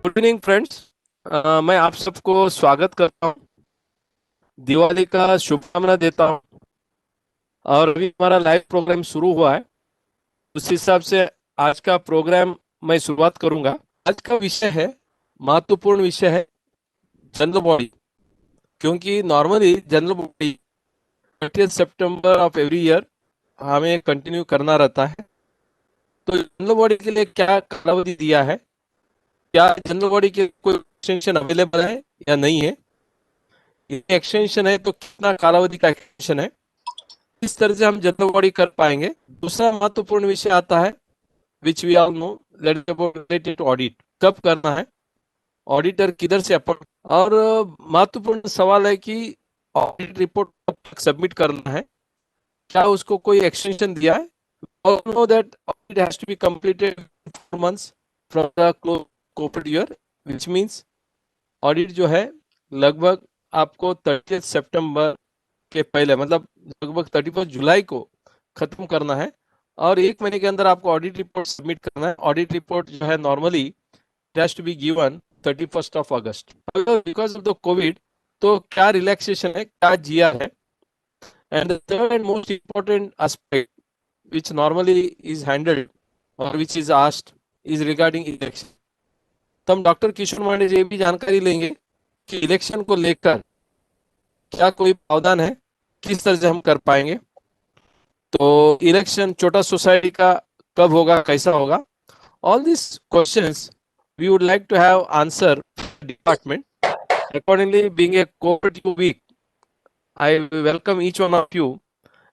Good evening friends. मैं आप सबको स्वागत करता हूँ। दिवाली का शुभकामना देता हूँ। और अभी हमारा लाइव प्रोग्राम शुरू हुआ है, उस हिसाब से आज का प्रोग्राम मैं शुरुआत करूंगा। आज का विषय है, महत्वपूर्ण विषय है, जनरल बॉडी। क्योंकि normally general body 30 September of every year हमें कंटिन्यू करना रहता है। तो जनरल बॉडी के लिए क्या कालावधि दिया है, क्या जनरल बॉडी के कोई एक्सटेंशन अवेलेबल है या नहीं है, ये एक्सटेंशन है तो कितना कालावधि का एक्सटेंशन है, इस तरह से हम जनरल बॉडी कर पाएंगे। दूसरा महत्वपूर्ण विषय आता है, which we all know, related to audit. कब करना है, ऑडिटर किधर से अपॉइंट, और महत्वपूर्ण सवाल है कि ऑडिट रिपोर्ट कब तक सबमिट करना है, क्या उसको कोई एक्सटेंशन दिया है। all know that audit has to be completed in 4 months from the corporate year, which means audit जो है लगभग आपको 30 सितंबर के पहले, मतलब लगभग 31 जुलाई को खत्म करना है। और 1 महीने के अंदर आपको ऑडिट रिपोर्ट सबमिट करना है। ऑडिट रिपोर्ट जो है normally has to be given 31 of August. Because of the Covid, तो क्या रिलैक्सेशन है, क्या जीआर है। And the third and most important aspect which normally is handled or which is asked is regarding election. तो हम doctor किशोर मांडे जी भी जानकारी लेंगे कि इलेक्शन को लेकर क्या कोई प्रावधान है, किस तरह से हम कर पाएंगे। तो इलेक्शन छोटा सोसाइटी का कब होगा, कैसा होगा, all this questions we would like to have answer department accordingly. Being a cooperative week, I welcome each one of you.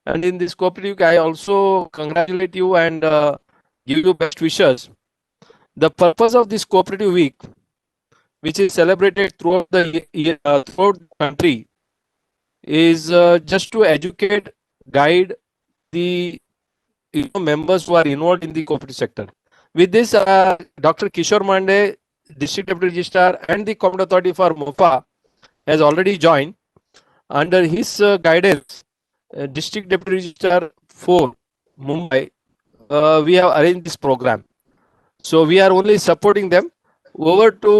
And in this cooperative week, I also congratulate you and give you best wishes. The purpose of this cooperative week, which is celebrated throughout throughout the country, is just to educate, guide the members who are involved in the cooperative sector. With this, Dr. Kishore Mande, District Deputy Registrar, and the Command Authority for MOPA has already joined. Under his guidance, District Deputy Registrar for Mumbai, we have arranged this program. So we are only supporting them. Over to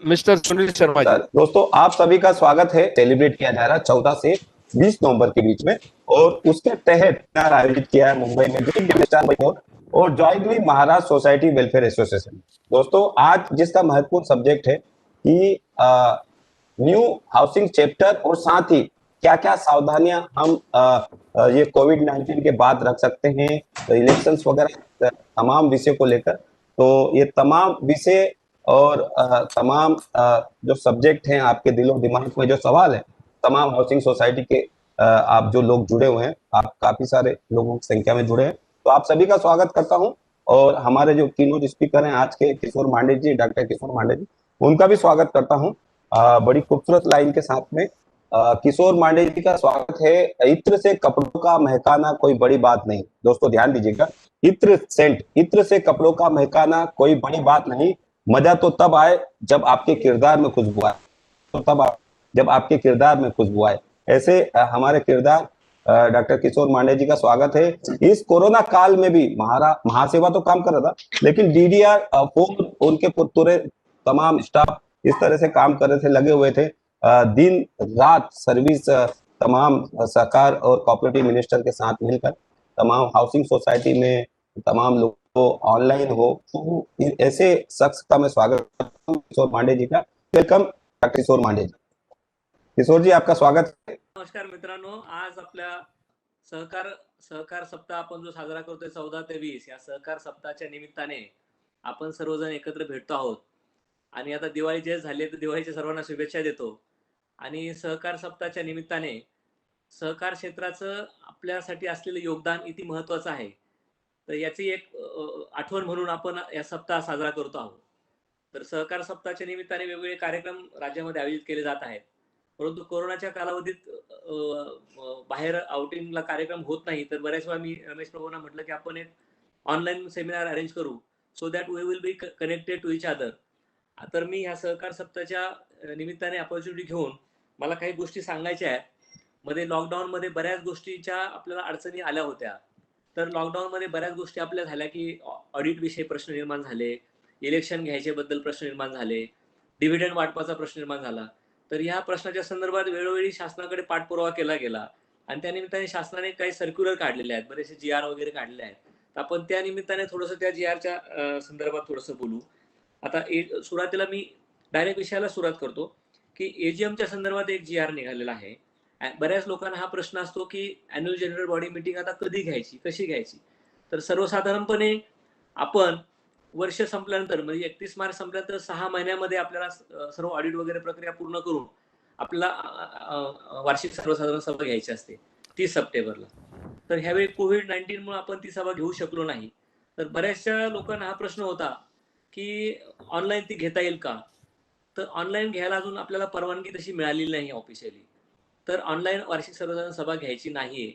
Mr. Sunil Sharma ji. दोस्तों, आप सभी का स्वागत है। Celebrate किया जा रहा 14 से 20 नवंबर के बीच में, और उसके तहत आयोजित किया है मुंबई में डिस्ट्रिक्ट और jointly Maharashtra society welfare association. दोस्तों, आज जिसका महत्वपूर्ण सब्जेक्ट है कि न्यू हाउसिंग चैप्टर, और साथ ही क्या क्या सावधानियां हम ये कोविड-19 के बाद रख सकते हैं, इलेक्शंस वगैरह तमाम विषय को लेकर। तो ये तमाम विषय और तमाम जो सब्जेक्ट हैं, आपके दिलो दिमाग में जो सवाल है, तमाम हाउसिंग सोसाइटी के आप जो लोग जुड़े हुए हैं, आप काफी सारे लोगों की संख्या में जुड़े हैं, तो आप सभी का स्वागत करता हूं। और हमारे जो कीनोट स्पीकर हैं आज के, किशोर मांडे जी, डॉक्टर किशोर मांडे जी, उनका भी स्वागत करता हूं। बड़ी खूबसूरत लाइन के साथ में किशोर मांडे जी का स्वागत है। इत्र से कपड़ों का महकाना कोई बड़ी बात नहीं। दोस्तों ध्यान दीजिएगा, इत्र सेंट, इत्र से कपड़ों का महकाना कोई बड़ी बात नहीं। मजा तो तब आए जब आपके किरदार में खुशबू आए, तो तब जब आपके किरदार में खुशबू आए। ऐसे हमारे किरदार डॉक्टर किशोर मांडे जी का स्वागत है। इस कोरोना काल में भी महासेवा तो काम कर रहा था, लेकिन डीडीआर 4 उनके पूरे तमाम स्टाफ इस तरह से काम कर रहे थे, लगे हुए थे, दिन रात सर्विस, तमाम सरकार और कोऑपरेटिव मिनिस्टर के साथ मिलकर तमाम हाउसिंग सोसाइटी में तमाम लोग ऑनलाइन हो। तो ऐसे शख्स का मैं स्वागत करता हूं, किशोर मांडे जी का। वेलकम डॉक्टर किशोर मांडे जी। किशोर जी, आपका स्वागत है। नमस्कार मित्रांनो, आज आपल्या सहकार सप्ताह आपण जो साजरा करतोय 14 ते 20 या सहकार सप्ताहाच्या निमित्ताने आपण सर्वजण एकत्र भेटतो आहोत। आणि आता दिवाळी जे झाली तर दिवाळीच्या सर्वांना शुभेच्छा देतो। आणि सहकार सप्ताहाच्या निमित्ताने सहकार क्षेत्राचं आपल्यासाठी असलेलं योगदान किती महत्त्वाचं आहे, तर याची एक आठवण म्हणून आपण या सप्ताह साजरा करतो आहोत। तर सहकार सप्ताहाच्या निमित्ताने वेगवेगळे कार्यक्रम राज्यामध्ये आयोजित केले जात आहेत, परंतु कोरोनाच्या कालावधीत बाहेर आउटिंगला कार्यक्रम होत नाही। तर बऱ्याच वेळा मी रमेश प्रभूंना म्हटलं की आपण एक ऑनलाईन सेमिनार अरेंज करू, so that we will be connected to each other. तर मी ह्या सहकार सप्ताहाच्या निमित्ताने अपॉर्च्युनिटी घेऊन मला काही गोष्टी सांगायच्या आहेत। मध्ये लॉकडाऊनमध्ये बऱ्याच गोष्टीच्या आपल्याला अडचणी आल्या होत्या। तर लॉकडाऊनमध्ये बऱ्याच गोष्टी आपल्या झाल्या की ऑडिट विषयी प्रश्न निर्माण झाले, इलेक्शन घ्यायचे बद्दल प्रश्न निर्माण झाले, डिव्हिडंड वाटपाचा प्रश्न निर्माण झाला. तर ह्या प्रश्नाच्या संदर्भात वेळोवेळी शासनाकडे पाठपुरावा केला गेला आणि त्या निमित्ताने शासनाने काही सर्क्युलर काढलेले आहेत, बरेचसे जी-आर वगैरे काढलेले आहेत. तर आपण त्या निमित्ताने थोडंसं त्या जी-आरच्या संदर्भात थोडंसं बोलू. आता सुरुवातीला मी डायरेक्ट विषयाला सुरुवात करतो, की एजीएमच्या संदर्भात एक जी-आर निघालेला आहे. बऱ्याच लोकांना हा प्रश्न असतो, की अॅन्युअल जनरल बॉडी मीटिंग आता कधी घ्यायची, कशी घ्यायची? तर सर्वसाधारणपणे आपण वर्ष संपल्यानंतर म्हणजे 31 मार्च संपल्यानंतर 6 महिन्यामध्ये आपल्याला सर्व ऑडिट वगैरे प्रक्रिया पूर्ण करून आपल्याला वार्षिक सर्वसाधारण सभा घ्यायची असते 30 सप्टेंबरला. तर ह्यावेळी कोविड-19 आपण ती सभा घेऊ शकलो नाही. तर बऱ्याचशा लोकांना हा प्रश्न होता, की ऑनलाईन ती घेता येईल का? तर ऑनलाईन घ्यायला अजून आपल्याला परवानगी तशी मिळालेली नाही ऑफिशियली. तर ऑनलाईन वार्षिक सर्वसाधारण सभा घ्यायची नाहीये.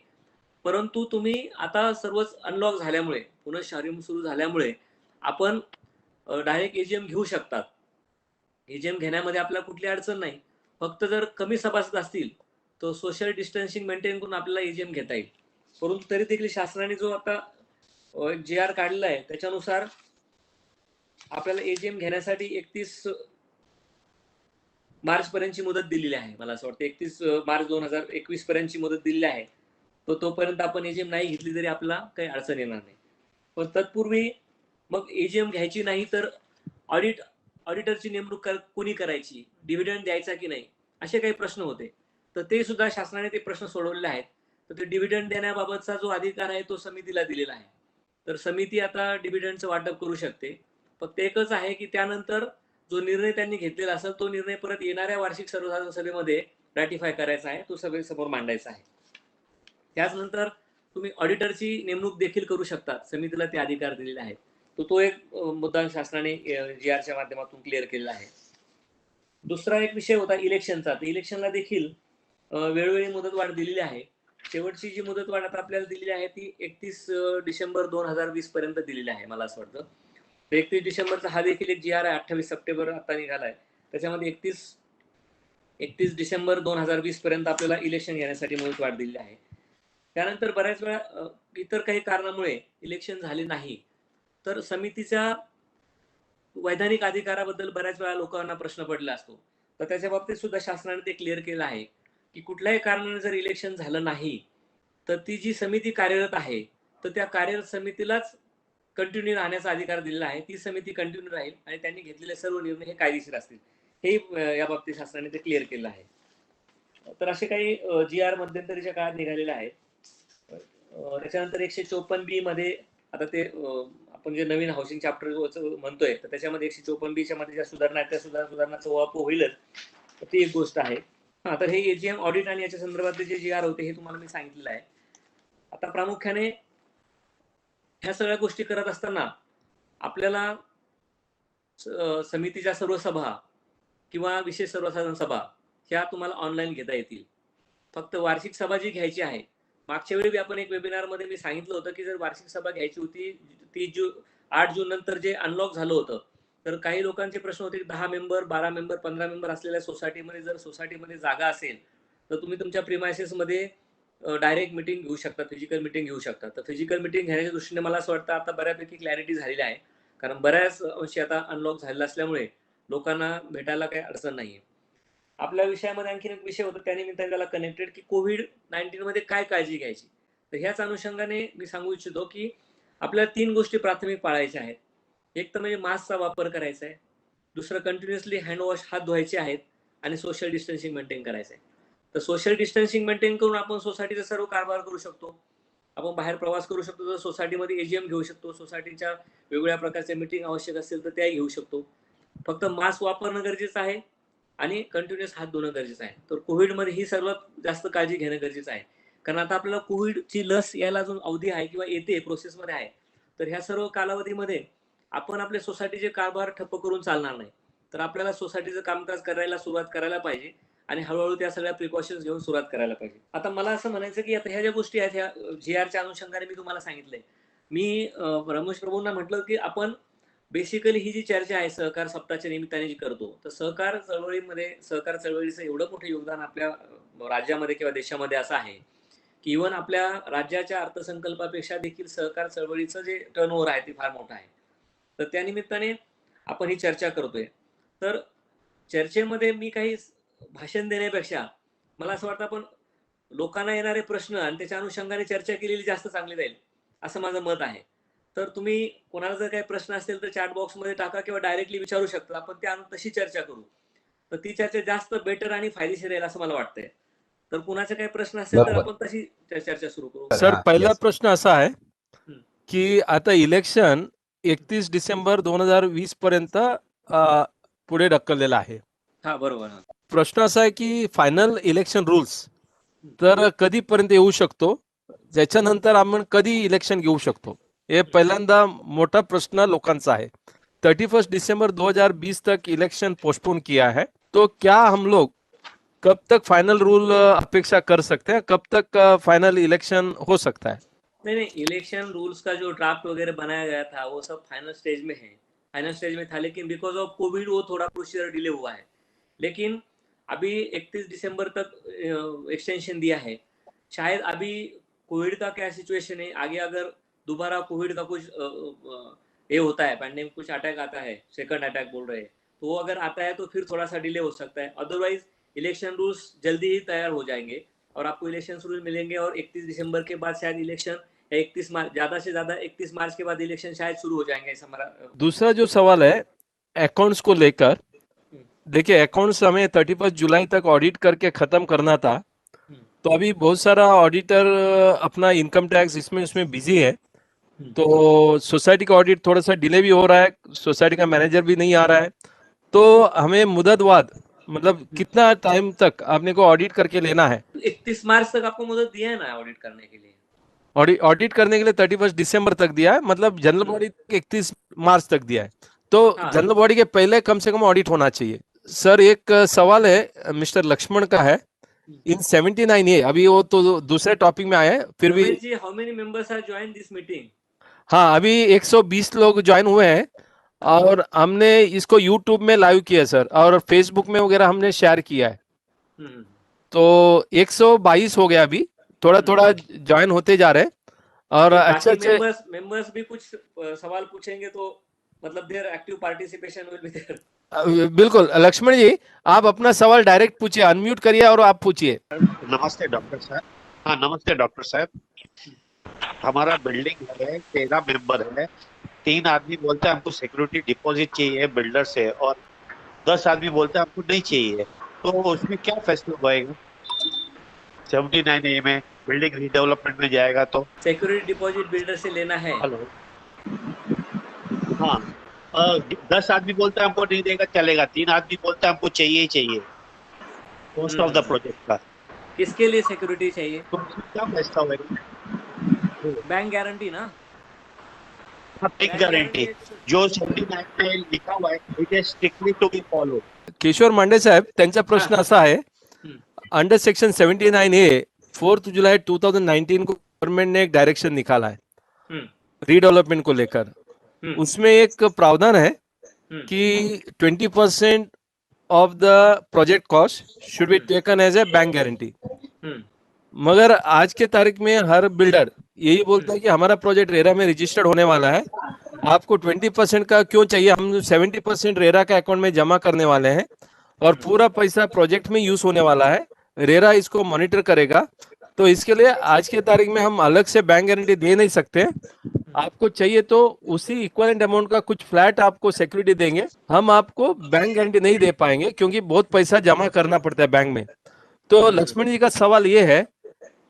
परंतु तुम्ही आता सर्वच अनलॉक झाल्यामुळे, पुन्हा शहरी सुरू झाल्यामुळे आपण डायरेक्ट एजीएम घेऊ शकतात. एजीएम घेण्यामध्ये आपल्याला कुठली अडचण नाही. फक्त जर कमी सभासद असतील, तर सोशल डिस्टन्सिंग मेंटेन करून आपल्याला एजीएम घेता येईल. परंतु तरी देखील शासनाने जो आता जी-आर काढलेला आहे, त्याच्यानुसार आपल्याला एजीएम घेण्यासाठी 31 मार्च पर्यंतची मुदत दिलेली आहे. मला असं वाटतं 31 मार्च 2021 पर्यंतची मुदत दिलेली आहे. तर तोपर्यंत आपण एजीएम नाही घेतली तरी आपल्याला काही अडचण येणार नाही. पण तत्पूर्वी मग एजीएम घ्यायची नाही तर ऑडिटरची नेमणूक कोणी करायची? डिव्हिडंड द्यायचा की नाही? असे काही प्रश्न होते. तर ते सुद्धा शासनाने ते प्रश्न सोडवलेले आहेत. तर ते डिव्हिडंड देण्याबाबतचा जो अधिकार आहे तो समितीला दिलेला आहे. तर समिती आता डिव्हिडंडचं वाटप करू शकते. फक्त एकच आहे की त्यानंतर जो निर्णय त्यांनी घेतलेला असेल तो निर्णय परत येणाऱ्या वार्षिक सर्वसाधारण सभेमध्ये रॅटिफाय करायचा आहे. तो सभेसमोर मांडायचा आहे. त्याचनंतर तुम्ही ऑडिटरची नेमणूक देखील करू शकता. समितीला ते अधिकार दिलेले आहेत. तो एक मुद्दा शासनाने जी-आरच्या माध्यमातून क्लिअर केलेला आहे. दुसरा एक विषय होता इलेक्शनचा. तर इलेक्शनला देखील वेळोवेळी मुदतवाढ दिलेली आहे. शेवटची जी मुदतवाढ आता आपल्याला दिलेली आहे ती 31 डिसेंबर 2020 पर्यंत दिलेली आहे मला असं वाटतं. 31 डिसेंबरचा हा देखील एक जी-आर आहे. 28 सप्टेंबर आता निघालाय. त्याच्यामध्ये 31 डिसेंबर 2020 पर्यंत आपल्याला इलेक्शन घेण्यासाठी मुदतवाढ दिलेली आहे. त्यानंतर बऱ्याच वेळा इतर काही कारणामुळे इलेक्शन झाले नाही. तर समितीच्या वैधानिक अधिकाराबद्दल बऱ्याच वेळा लोकांना प्रश्न पडला असतो. तर त्याच्या बाबतीत सुद्धा शासनाने ते क्लिअर केलं आहे, की कुठल्याही कारणाने जर इलेक्शन झालं नाही, तर ती जी समिती कार्यरत आहे, तर त्या कार्यरत समितीलाच कंटिन्यू राहण्याचा अधिकार दिलेला आहे. ती समिती कंटिन्यू राहील आणि त्यांनी घेतलेले सर्व निर्णय हे कायदेशीर असतील. हे या बाबतीत शासनाने ते क्लिअर केलं आहे. तर असे काही जी-आर मध्यंतरीच्या काळात निघालेले आहेत. त्याच्यानंतर 154B मध्ये आता ते आपण जे नवीन हाऊसिंग चॅप्टर म्हणतोय तर त्याच्यामध्ये 154B च्या मध्ये ज्या सुधारणा आहेत त्या सुधारणाचा वापर होईलच. तर ती एक गोष्ट आहे. हा तर हे एजीएम ऑडिट आणि याच्या संदर्भातले जे जी-आर होते हे तुम्हाला मी सांगितलेलं आहे. आता प्रामुख्याने ह्या सगळ्या गोष्टी करत असताना आपल्याला समितीच्या सर्व सभा किंवा विशेष सर्वसाधारण सभा ह्या तुम्हाला ऑनलाईन घेता येतील. फक्त वार्षिक सभा जी घ्यायची आहे, मागच्या वेळी आपण एक वेबिनारमध्ये मी सांगितलं होतं, की जर वार्षिक सभा घ्यायची होती 8 जून नंतर जे अनलॉक झालं होतं, तर काही लोकांचे प्रश्न होते, की 10 मेंबर, 12 मेंबर, 15 मेंबर असलेल्या सोसायटीमध्ये जर सोसायटीमध्ये जागा असेल, तर तुम्ही तुमच्या प्रिमायसेसमध्ये डायरेक्ट मीटिंग घेऊ शकता, फिजिकल मीटिंग घेऊ शकता. तर फिजिकल मीटिंग घेण्याच्या दृष्टीने मला असं वाटतं आता बऱ्यापैकी क्लॅरिटी झालेली आहे. कारण बऱ्याच अंशी आता अनलॉक झालेला असल्यामुळे लोकांना भेटायला काही अडचण नाहीये. आपल्या विषयामध्ये आणखीन एक विषय होता त्यानिमित्ताने त्याला कनेक्टेड, की कोविड-19 मध्ये काय काळजी घ्यायची. तर ह्याच अनुषंगाने मी सांगू इच्छितो, की आपल्याला 3 गोष्टी प्राथमिक पाळायच्या आहेत. एक तर म्हणजे मास्कचा वापर करायचा आहे. दुसरं कंटिन्युअसली हँडवॉश, हात धुवायचे आहेत आणि सोशल डिस्टन्सिंग मेंटेन करायचं आहे. तर सोशल डिस्टन्सिंग मेंटेन करून आपण सोसायटीचा सर्व कारभार करू शकतो. आपण बाहेर प्रवास करू शकतो, तर सोसायटीमध्ये एजीएम घेऊ शकतो. सोसायटीच्या वेगवेगळ्या प्रकारच्या मीटिंग आवश्यक असेल तर त्याही घेऊ शकतो. फक्त मास्क वापरणं गरजेचं आहे आणि कंटिन्युअस हात धुणं गरजेचं आहे. तर कोविडमध्ये ही सर्वात जास्त काळजी घेणं गरजेचं आहे. कारण आता आपल्याला कोविडची लस यायला अजून अवधी आहे किंवा येते प्रोसेसमध्ये आहे. तर ह्या सर्व कालावधीमध्ये आपण आपल्या सोसायटीचे कारभार ठप्प करून चालणार नाही. तर आपल्याला सोसायटीचं कामकाज करायला सुरुवात करायला पाहिजे आणि हळू-हळू त्या सगळ्या प्रिकॉशन्स घेऊन सुरुवात करायला पाहिजे. आता मला असं म्हणायचं, की आता ह्या ज्या गोष्टी आहेत ह्या जी-आरच्या अनुषंगाने मी तुम्हाला सांगितलंय. मी रमेश प्रभूंना म्हटलं, की आपण बेसिकली ही जी चर्चा आहे सहकार सप्ताहाच्या निमित्ताने जी करतो, तर सहकार चळवळीचं एवढं मोठं योगदान आपल्या राज्यामध्ये किंवा देशामध्ये असं आहे, की इव्हन आपल्या राज्याच्या अर्थसंकल्पापेक्षा देखील सहकार चळवळीचं जे टर्नओव्हर आहे ते फार मोठं आहे. तर त्या निमित्ताने आपण ही चर्चा करतोय. तर चर्चेमध्ये मी काही भाषण देण्यापेक्षा मला असं वाटतं आपण लोकांना येणारे प्रश्न आणि त्याच्या अनुषंगाने चर्चा केलेली जास्त चांगली राहील, असं माझं मत आहे. तर तुम्ही कोणाला जर काही प्रश्न असतील तर चॅट बॉक्समध्ये टाका किंवा डायरेक्टली विचारू शकता. आपण त्या तशी चर्चा करू. तर ती चर्चा जास्त बेटर आणि फायदेशीर राहील असं मला वाटतंय. तर कुणाचे काही प्रश्न असेल तर बरोबर. आपण तशी चर्चा सुरू करू. तर सर, हा, पहिला yes. प्रश्न असा आहे हं. की आता इलेक्शन 31 डिसेंबर 2020 पर्यंत पुढे ढकललेलं आहे. हां, बरोबर. हां. प्रश्न असा आहे की फायनल इलेक्शन रूल्स तर कधीपर्यंत येऊ शकतो, ज्याच्यानंतर आपण कधी इलेक्शन घेऊ शकतो, हे पहिल्यांदा मोठा प्रश्न लोकांचा है। 31 दिसंबर 2020 तक इलेक्शन पोस्टपोन किया है, तो क्या हम लोग कब तक फाइनल रूल अपेक्षा कर सकते हैं, कब तक फाइनल इलेक्शन हो सकता है? नहीं नहीं, इलेक्शन रूल्स का जो ड्राफ्ट वगैरह बनाया गया था वो सब फाइनल स्टेज में है, फाइनल स्टेज में था, लेकिन बिकॉज ऑफ कोविड वो थोड़ा प्रोसीजर डिले हुआ है। लेकिन अभी 31 दिसंबर तक एक्सटेंशन दिया है। शायद अभी कोविड का क्या सिचुएशन है, आगे अगर दोबारा कोविड का कुछ ये होता है, पैंडेमिक कुछ अटैक आता है, सेकंड अटैक बोल रहे हैं, तो वो अगर आता है तो फिर थोड़ा सा डिले हो सकता है। अदरवाइज इलेक्शन रूल्स जल्दी ही तैयार हो जाएंगे और आपको इलेक्शन रूल मिलेंगे और 31 दिसंबर के बाद शायद इलेक्शन 31 मार्च, ज्यादा से ज्यादा 31 मार्च के बाद इलेक्शन शायद शुरू हो जाएंगे, ऐसा हमारा दूसरा जो सवाल है अकाउंट्स को लेकर, देखिए अकाउंट्स हमें 31 जुलाई तक ऑडिट करके खत्म करना था, तो अभी बहुत सारा ऑडिटर अपना इनकम टैक्स इसमें उसमें बिजी है, तो सोसाइटी का ऑडिट थोड़ा सा डिले भी हो रहा है, सोसाइटी का मैनेजर भी नहीं आ रहा है, तो हमें मुदतवाद मतलब कितना टाइम तक आपने को ऑडिट करके लेना है? 31 मार्च तक आपको मुदत दिया है ना ऑडिट करने के लिए। ऑडिट करने के लिए 31 दिसंबर तक दिया है, मतलब जनरल बॉडी 31 मार्च तक दिया है, तो हाँ। जनरल बॉडी के पहले कम से कम ऑडिट होना चाहिए। सर एक सवाल है मिस्टर लक्ष्मण का है, इन 79A अभी वो तो दूसरे टॉपिक में आए हैं, फिर भी Ramesh ji, how many members are join this meeting? हाँ अभी 120 लोग ज्वाइन हुए हैं और हमने इसको यूट्यूब में लाइव किया सर, और फेसबुक में वगैरह हमने शेयर किया है, तो 122 हो गया अभी, थोड़ा थोड़ा ज्वाइन होते जा रहे हैं और अच्छे बाकी अच्छे मेंबर्स भी कुछ सवाल पूछेंगे तो मतलब their active participation will be there. बिल्कुल लक्ष्मण जी, आप अपना सवाल डायरेक्ट पूछिए, अनम्यूट करिए और आप पूछिए। नमस्ते डॉक्टर साहब। हाँ नमस्ते डॉक्टर साहब। हमारा बिल्डिंग है, 13 मेंबर है, 3 आदमी बोलते हैं हमको सिक्योरिटी डिपॉजिट चाहिए बिल्डर से और 10 आदमी बोलते हैं हमको नहीं चाहिए, तो उसमें क्या फैसला होएगा? 79A में बिल्डिंग रीडेवलपमेंट में जाएगा तो सिक्योरिटी डिपॉजिट बिल्डर से लेना है। हेलो हाँ 10 आदमी बोलते हैं हमको नहीं देगा चलेगा, 3 आदमी बोलते हैं हमको चाहिए ही चाहिए कॉस्ट ऑफ द प्रोजेक्ट का, किसके लिए सिक्योरिटी चाहिए? तो उसमें क्या फैसला होएगा? बैंक गारंटी ना। बैंक गारंटी जो 79 में लिखा हुआ है it is strictly to be follow. Kishor Mande साहेब, त्यांचा प्रश्न असा आहे, अंडर सेक्शन 79A 4 जुलाई 2019 को गवर्नमेंट ने एक डायरेक्शन निकाला है रीडेवलपमेंट को लेकर, उसमें एक प्रावधान है कि 20% of the project cost should be taken as a bank guarantee, मगर आज के तारीख में हर बिल्डर यही बोलता है कि हमारा प्रोजेक्ट रेरा में रजिस्टर्ड होने वाला है, आपको 20% का क्यों चाहिए, हम 70% रेरा के अकाउंट में जमा करने वाले हैं और पूरा पैसा प्रोजेक्ट में यूज होने वाला है, रेरा इसको मॉनिटर करेगा, तो इसके लिए आज के तारीख में हम अलग से बैंक गारंटी दे नहीं सकते, आपको चाहिए तो उसी इक्वलेंट अमाउंट का कुछ फ्लैट आपको सिक्योरिटी देंगे, हम आपको बैंक गारंटी नहीं दे पाएंगे क्योंकि बहुत पैसा जमा करना पड़ता है बैंक में। तो लक्ष्मण जी का सवाल ये है,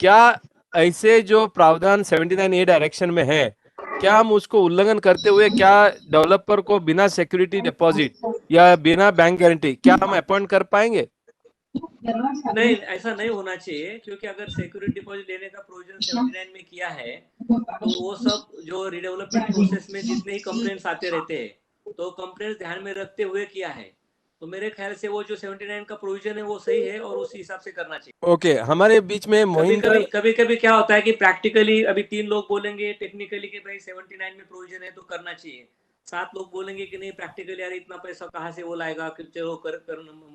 क्या ऐसे जो प्रावधान 79A डायरेक्शन में है, क्या हम उसको उल्लंघन करते हुए क्या डेवलपर को बिना सिक्योरिटी डिपॉजिट या बिना बैंक गारंटी क्या हम अपॉइंट कर पाएंगे? नहीं, ऐसा नहीं होना चाहिए, क्योंकि अगर सिक्योरिटी डिपॉजिट लेने का प्रोविजन 79 में किया है तो वो सब जो रिडेवलपमेंट प्रोसेस में जितने ही कंप्लेंट्स आते रहते हैं तो कंप्लेंट्स ध्यान में रखते हुए किया है, तो मेरे ख्याल से वो जो 79 का प्रोविजन है वो सही है और उसी हिसाब से करना चाहिए। ओके, हमारे बीच में कभी कभी क्या होता है कि प्रैक्टिकली अभी 3 लोग बोलेंगे टेक्निकली कि भाई 79 में प्रोविजन है तो करना चाहिए, 7 लोग बोलेंगे कि नहीं प्रैक्टिकली यार इतना पैसा कहाँ से वो लाएगा, कि चलो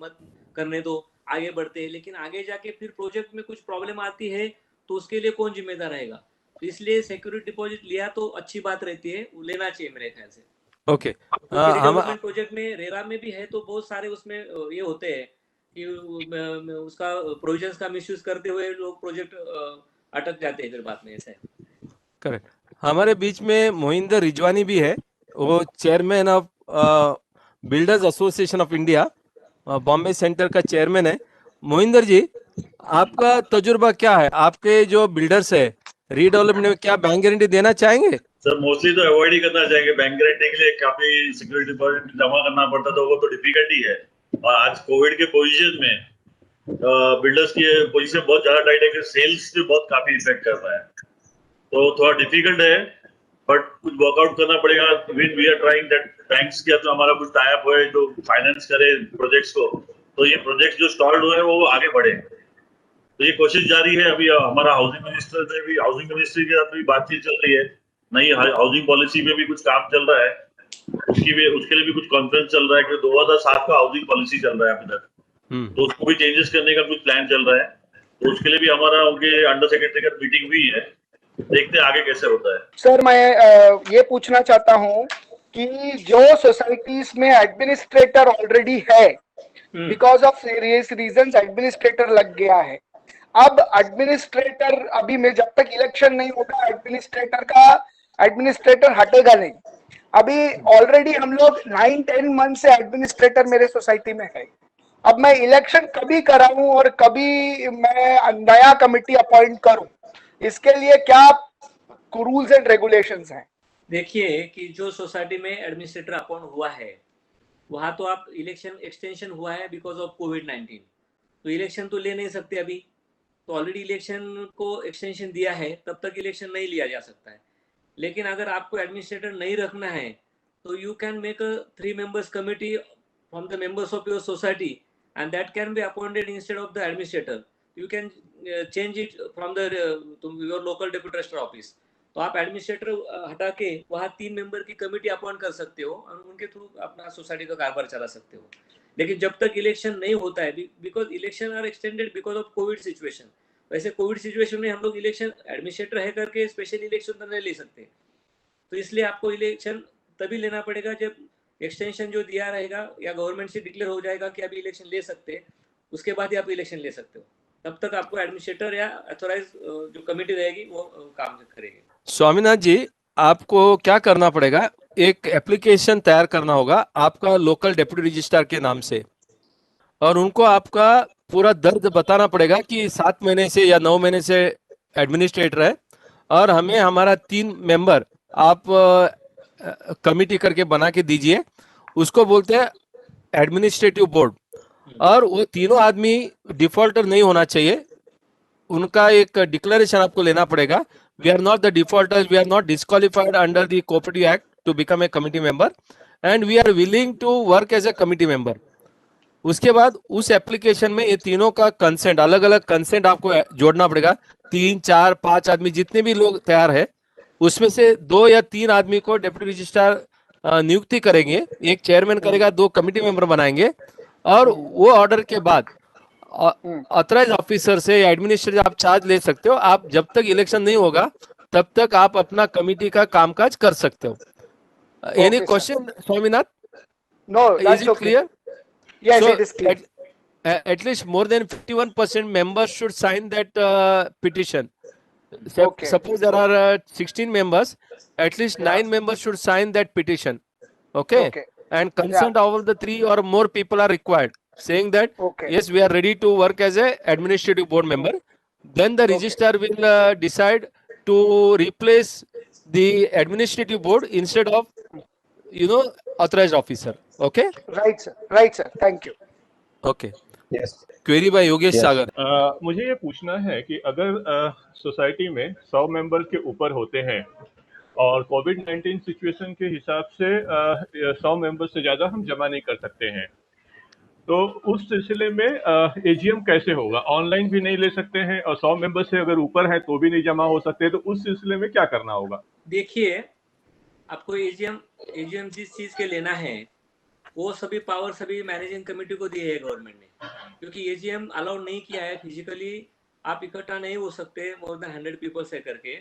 मत करने दो, आगे बढ़ते हैं, लेकिन आगे जाके फिर प्रोजेक्ट में कुछ प्रॉब्लम आती है तो उसके लिए कौन जिम्मेदार रहेगा? तो इसलिए सिक्योरिटी डिपॉजिट लिया तो अच्छी बात रहती है, लेना चाहिए मेरे ख्याल से। ओके क्योंकि हम रिडेवलपमेंट प्रोजेक्ट में रेरा में भी है तो बहुत सारे उसमें ये होते हैं कि उसका प्रोविजंस का मिसयूज करते हुए लोग प्रोजेक्ट अटक जाते हैं फिर बाद में, ऐसा है। करेक्ट। हमारे बीच में मोहिंदर रिजवानी भी है, वो chairman of builders association of India, Bombay centre का चेयरमैन है। मोहिंदर जी, आपका तजुर्बा क्या है? आपके जो बिल्डर्स है रीडेवलपमेंट में क्या बैंक गारंटी देना चाहेंगे? सर मोस्टली तो अवॉइड ही करना चाहेंगे। बैंक गारंटी के लिए काफी सिक्योरिटी डिपॉजिट जमा करना पड़ता, तो वो तो डिफिकल्ट ही है। और आज कोविड के पोजीशन में बिल्डर्स की पोजीशन बहुत ज्यादा टाइट है कि सेल्स पे बहुत काफी इफेक्ट कर रहा है, तो थोड़ा डिफिकल्ट है, बट कुछ वर्कआउट करना पड़ेगा। We are trying that banks के तो हमारा कुछ टाई अप हो जो फाइनेंस करे प्रोजेक्ट्स को, तो ये प्रोजेक्ट जो स्टॉल्ड हुए वो आगे बढ़े, तो ये कोशिश जारी है। अभी हमारा हाउसिंग मिनिस्ट्री के साथ भी बातचीत चल रही है, नई हाउसिंग पॉलिसी पे भी कुछ काम चल रहा है, उसके लिए भी कुछ कॉन्फ्रेंस चल रहा है कि 2007 का हाउसिंग पॉलिसी चल रहा है अभी तक, तो उसको भी चेंजेस करने का कुछ प्लान चल रहा है, तो उसके लिए भी हमारा उनके अंडर सेक्रेटरी का मीटिंग हुई है, देखते हैं आगे कैसे होता है। सर मैं ये पूछना चाहता हूँ कि जो सोसाइटीज में एडमिनिस्ट्रेटर ऑलरेडी है, because of various reasons administrator लग गया है, अब एडमिनिस्ट्रेटर अभी में जब तक इलेक्शन नहीं होगा एडमिनिस्ट्रेटर हटेगा नहीं। अभी ऑलरेडी हम लोग 9-10 मंथ से एडमिनिस्ट्रेटर मेरे सोसाइटी में है। अब मैं इलेक्शन कभी कराऊं और कभी मैं नया कमिटी अपॉइंट करूं, इसके लिए क्या रूल्स एंड रेगुलेशंस हैं? देखिए कि जो सोसाइटी में एडमिनिस्ट्रेटर अपॉइंट हुआ है वहाँ तो आप इलेक्शन एक्सटेंशन हुआ है बिकॉज ऑफ कोविड-19, तो इलेक्शन तो ले नहीं सकते अभी, तो ऑलरेडी इलेक्शन को एक्सटेंशन दिया है, तब तक इलेक्शन नहीं लिया जा सकता है। लेकिन अगर आपको एडमिनिस्ट्रेटर नहीं रखना है तो you can make a 3 members committee from the members of your society and that can be appointed instead of the administrator. You can change it from the your local deputy registrar office. तो आप administrator हटा के वहाँ 3 member की committee appoint कर सकते हो और उनके थ्रू अपना सोसाइटी का कारोबार चला सकते हो। लेकिन जब तक इलेक्शन नहीं होता है, because election are extended because of Covid situation, वैसे कोविड सिचुएशन में हम लोग इलेक्शन एडमिनिस्ट्रेटर है करके स्पेशल इलेक्शन तो नहीं ले सकते, तो इसलिए आपको इलेक्शन तभी लेना पड़ेगा जब एक्सटेंशन जो दिया रहेगा या गवर्नमेंट से डिक्लेयर हो जाएगा कि अभी इलेक्शन ले सकते हैं, उसके बाद ही आप इलेक्शन ले सकते हो। तब तक आपको एडमिनिस्ट्रेटर या अथोराइज जो कमेटी रहेगी वो काम करेगी। स्वामीनाथ जी, आपको क्या करना पड़ेगा, एक एप्लीकेशन तैयार करना होगा आपका लोकल डेप्यूटी रजिस्ट्रार के नाम से, और उनको आपका पूरा दर्द बताना पड़ेगा कि 7 महीने से या 9 महीने से एडमिनिस्ट्रेटर है और हमें हमारा 3 मेंबर आप कमिटी करके बना के दीजिए। उसको बोलते हैं एडमिनिस्ट्रेटिव बोर्ड, और वो तीनों आदमी डिफॉल्टर नहीं होना चाहिए। उनका एक डिक्लेरेशन आपको लेना पड़ेगा, we are not the defaulters, we are not disqualified under the cooperative act to become a committee member and we are willing to work as a committee member. उसके बाद उस एप्लीकेशन में ये तीनों का कंसेंट, अलग अलग कंसेंट आपको जोड़ना पड़ेगा। 3, 4, 5 आदमी जितने भी लोग तैयार है, उसमें से 2 या 3 आदमी को डेप्यूटी रजिस्ट्रार नियुक्ति करेंगे, एक चेयरमैन करेगा, 2 कमिटी मेंबर बनाएंगे, और वो ऑर्डर के बाद ऑथराइज ऑफिसर से या एडमिनिस्ट्रेटर आप चार्ज ले सकते हो। आप जब तक इलेक्शन नहीं होगा तब तक आप अपना कमिटी का कामकाज कर सकते हो। Any question Swaminath? No, Is that's it okay. clear? Yes, So it is clear. at least more than 51% members should sign that petition. Okay. Suppose there are 16 members, at least 9 members should sign that petition. Okay? Okay. And consent of the 3 or more people are required, saying that Okay. yes, we are ready to work as a administrative board member. Then the registrar will decide to replace the administrative board instead of authorized officer. Okay? Right sir, thank you. Okay. Yes query by Yogesh Yes. Sagar. मुझे ये पूछना है कि अगर society में 100 member के ऊपर होते हैं और कोविड-19 सिचुएशन के हिसाब से 100 मेंबर से ज़्यादा हम जमा नहीं कर सकते हैं, तो उस सिलसिले में एजीएम कैसे होगा? ऑनलाइन भी नहीं ले सकते हैं और 100 मेंबर से अगर ऊपर है तो भी नहीं जमा हो सकते, तो उस सिलसिले में क्या करना होगा? देखिए, आपको एजीएम जिस चीज के लेना है वो सभी पावर सभी मैनेजिंग कमेटी को दिए है गवर्नमेंट ने, क्योंकि एजीएम अलाउ नहीं किया है फिजिकली, आप इकट्ठा नहीं हो सकते मोर देन 100 पीपल से करके,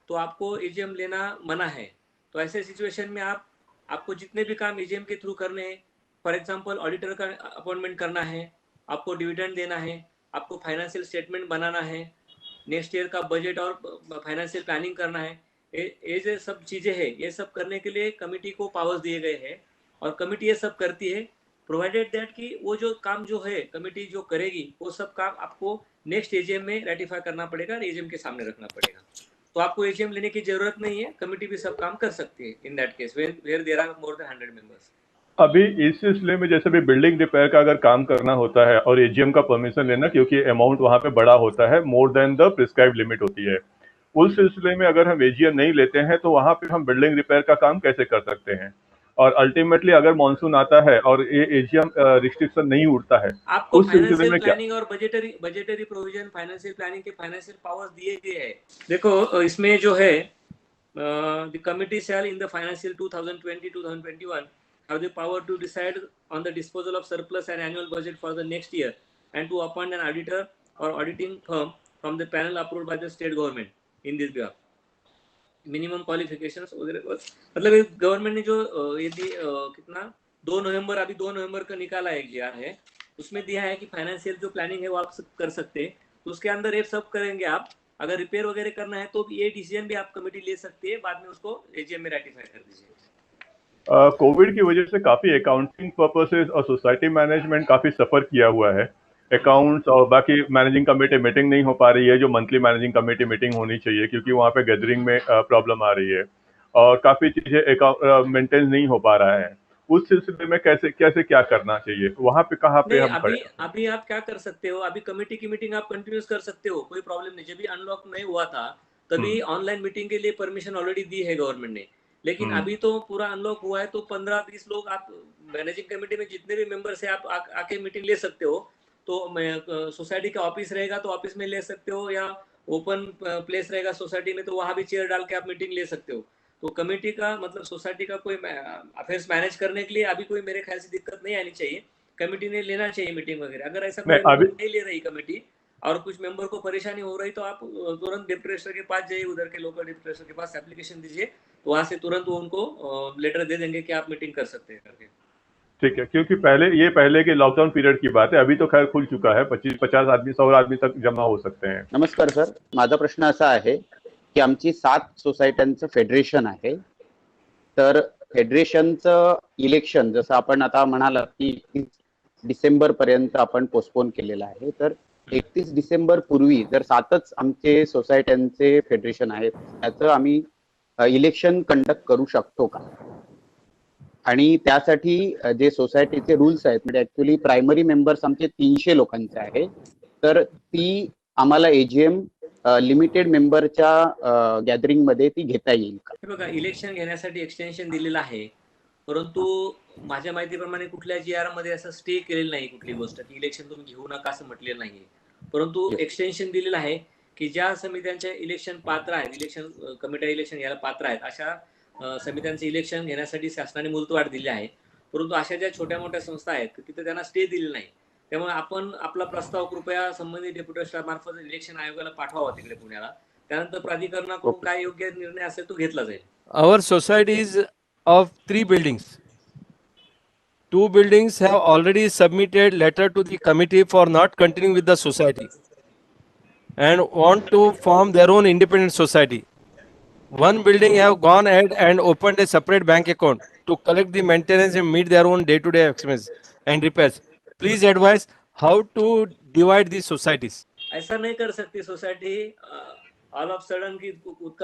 तो आपको एजीएम लेना मना है। तो ऐसे सिचुएशन में आप आपको जितने भी काम एजीएम के थ्रू करने हैं, फॉर एग्जांपल ऑडिटर का अपॉइंटमेंट करना है, आपको डिविडेंड देना है, आपको फाइनेंशियल स्टेटमेंट बनाना है, नेक्स्ट ईयर का बजट और फाइनेंशियल प्लानिंग करना है, ये जो सब चीजें हैं, ये सब करने के लिए कमिटी को पावर्स दिए गए हैं और कमिटी ये सब करती है, प्रोवाइडेड दैट कि वो जो काम जो है कमिटी जो करेगी वो सब काम आपको नेक्स्ट एजीएम में रेटिफाई करना पड़ेगा और एजीएम के सामने रखना पड़ेगा। तो आपको एजीएम लेने की जरूरत नहीं है, कमिटी भी सब काम कर सकती है in that case where there are more than 100 members. अभी इस सिलसिले में जैसे भी बिल्डिंग रिपेयर का अगर काम करना होता है और एजीएम का परमिशन लेना, क्योंकि अमाउंट वहां पे बड़ा होता है, more than the prescribe limit होती है, उस सिलसिले में अगर हम एजीएम नहीं लेते हैं तो वहां पे हम बिल्डिंग रिपेयर का काम कैसे कर सकते हैं? और अल्टीमेटली अगर मानसून आता है और ये एजीएम रिस्ट्रिक्शन नहीं उठता है, आपको उस सिलसिले फाइनेंशियल में क्या? प्लानिंग और बजटरी प्रोविजन, फाइनेंशियल प्लानिंग के फाइनेंशियल पावर्स दिए गए हैं। देखो इसमें जो है the committee shall in the financial 2020-2021 have the power to decide on the disposal of surplus and annual budget for the next year and to appoint an auditor or auditing firm from the panel approved by the state government in this behalf. Minimum qualifications वगैरह, मतलब government ने जो यदि कितना 2 नवंबर का निकाला एक GR है, उसमें दिया है कि फाइनेंशियल जो प्लानिंग है वो आप सब कर सकते हैं, तो उसके अंदर ये सब करेंगे आप। अगर रिपेयर वगैरह करना है तो ये डिसीजन भी आप कमेटी ले सकती है, बाद में उसको एजीएम में रेटिफाई कर दीजिए। कोविड की वजह से काफी अकाउंटिंग पर्पसेस और सोसाइटी मैनेजमेंट काफी सफर किया हुआ है। अकाउंट्स और बाकी मैनेजिंग कमेटी मीटिंग नहीं हो पा रही है, जो मंथली मैनेजिंग कमेटी मीटिंग होनी चाहिए, क्योंकि वहाँ पे गैदरिंग में प्रॉब्लम आ रही है और काफी चीजें मेंटेन नहीं हो पा रहा है। उस सिलसिले में कैसे कैसे क्या करना चाहिए, वहाँ पे कहाँ पे नहीं, हम खड़े? अभी आप क्या कर सकते हो, अभी कमेटी की मीटिंग आप कंटिन्यूस कर सकते हो, कोई प्रॉब्लम नहीं। जब भी अनलॉक नहीं हुआ था तभी ऑनलाइन मीटिंग के लिए परमिशन ऑलरेडी दी है गवर्नमेंट ने, लेकिन अभी तो पूरा अनलॉक हुआ है तो 15-20 लोग आप मैनेजिंग कमेटी में जितने भी मेंबर्स है आप आके मीटिंग ले सकते हो। तो सोसाइटी का ऑफिस रहेगा तो ऑफिस में ले सकते हो, या ओपन प्लेस रहेगा सोसाइटी में तो वहां भी चेयर डाल के आप मीटिंग ले सकते हो। तो कमेटी का मतलब सोसाइटी का कोई अफेयर्स मैनेज करने के लिए अभी कोई मेरे ख्याल से दिक्कत नहीं आनी चाहिए, कमेटी ने लेना चाहिए मीटिंग वगैरह। अगर ऐसा कोई नहीं ले रही कमेटी और कुछ मेंबर को परेशानी हो रही तो आप तुरंत डिप्टी रजिस्ट्रार के पास जाइए, उधर के लोकल डिप्टी रजिस्ट्रार के पास एप्लीकेशन दीजिए, तो वहां से तुरंत वो उनको लेटर दे देंगे कि आप मीटिंग कर सकते हैं करके। ठीक है, क्योंकि पहले के लॉकडाउन पीरियड की बात है, अभी तो खैर खुल चुका है, 25-50 आदमी 100 आदमी तक जमा हो सकते हैं। नमस्कार सर, माझा प्रश्न असा आहे की आमची 7 सोसायट्यांचं फेडरेशन आहे, तर फेडरेशनचं इलेक्शन जसं आपण आता म्हणालात की 31 डिसेंबर पर्यंत आपण पोस्टपोन केलेलं आहे, तर 31 डिसेंबर पूर्वी जर 7च आमचे सोसायट्यांचे फेडरेशन आहेत, त्याचं आम्ही इलेक्शन कंडक्ट करू शकतो का? आणि त्यासाठी जे सोसायटीचे रूल्स आहेत, म्हणजे ऍक्च्युअली प्रायमरी मेंबर्स आमचे 300 लोकांचे आहे, तर ती आम्हाला एजीएम लिमिटेड मेंबरच्या गॅदरिंग मध्ये ती घेता येईल का? बघा, इलेक्शन घेण्यासाठी एक्सटेन्शन दिलेलं आहे, परंतु माझ्या माहितीप्रमाणे कुठल्या जीआर मध्ये असं स्टे केलेलं नाही कुठली गोष्ट की इलेक्शन तुम्ही घेऊ नका असं म्हटलेलं नाहीये, परंतु एक्सटेन्शन दिलेलं आहे की ज्या समित्यांच्या इलेक्शन पात्र आहेत, इलेक्शन कमिटी इलेक्शन घ्यायला पात्र आहेत, अशा समित्यांचे इलेक्शन घेण्यासाठी शासनाने मुदतवाढ दिली आहे। परंतु अशा ज्या छोट्या मोठ्या संस्था आहेत तिथे त्यांना स्टे दिलेला नाही, त्यामुळे आपण आपला प्रस्ताव कृपया संबंधित डेप्युटी रजिस्ट्रार मार्फत इलेक्शन आयोगाला पाठवावा तिकडे पुण्याला, त्यानंतर प्राधिकरणाकडून काय योग्य निर्णय असेल तो घेतला जाईल। Our society is of 3 buildings. 2 buildings have already submitted letter to the committee for not continuing with the society and want to form their own independent society. 1 building have gone ahead and opened a separate bank account to collect the maintenance and meet their own day-to-day expenses and repairs. Please advise how to divide these societies. ऐसा नहीं कर सकती society all of sudden की खुद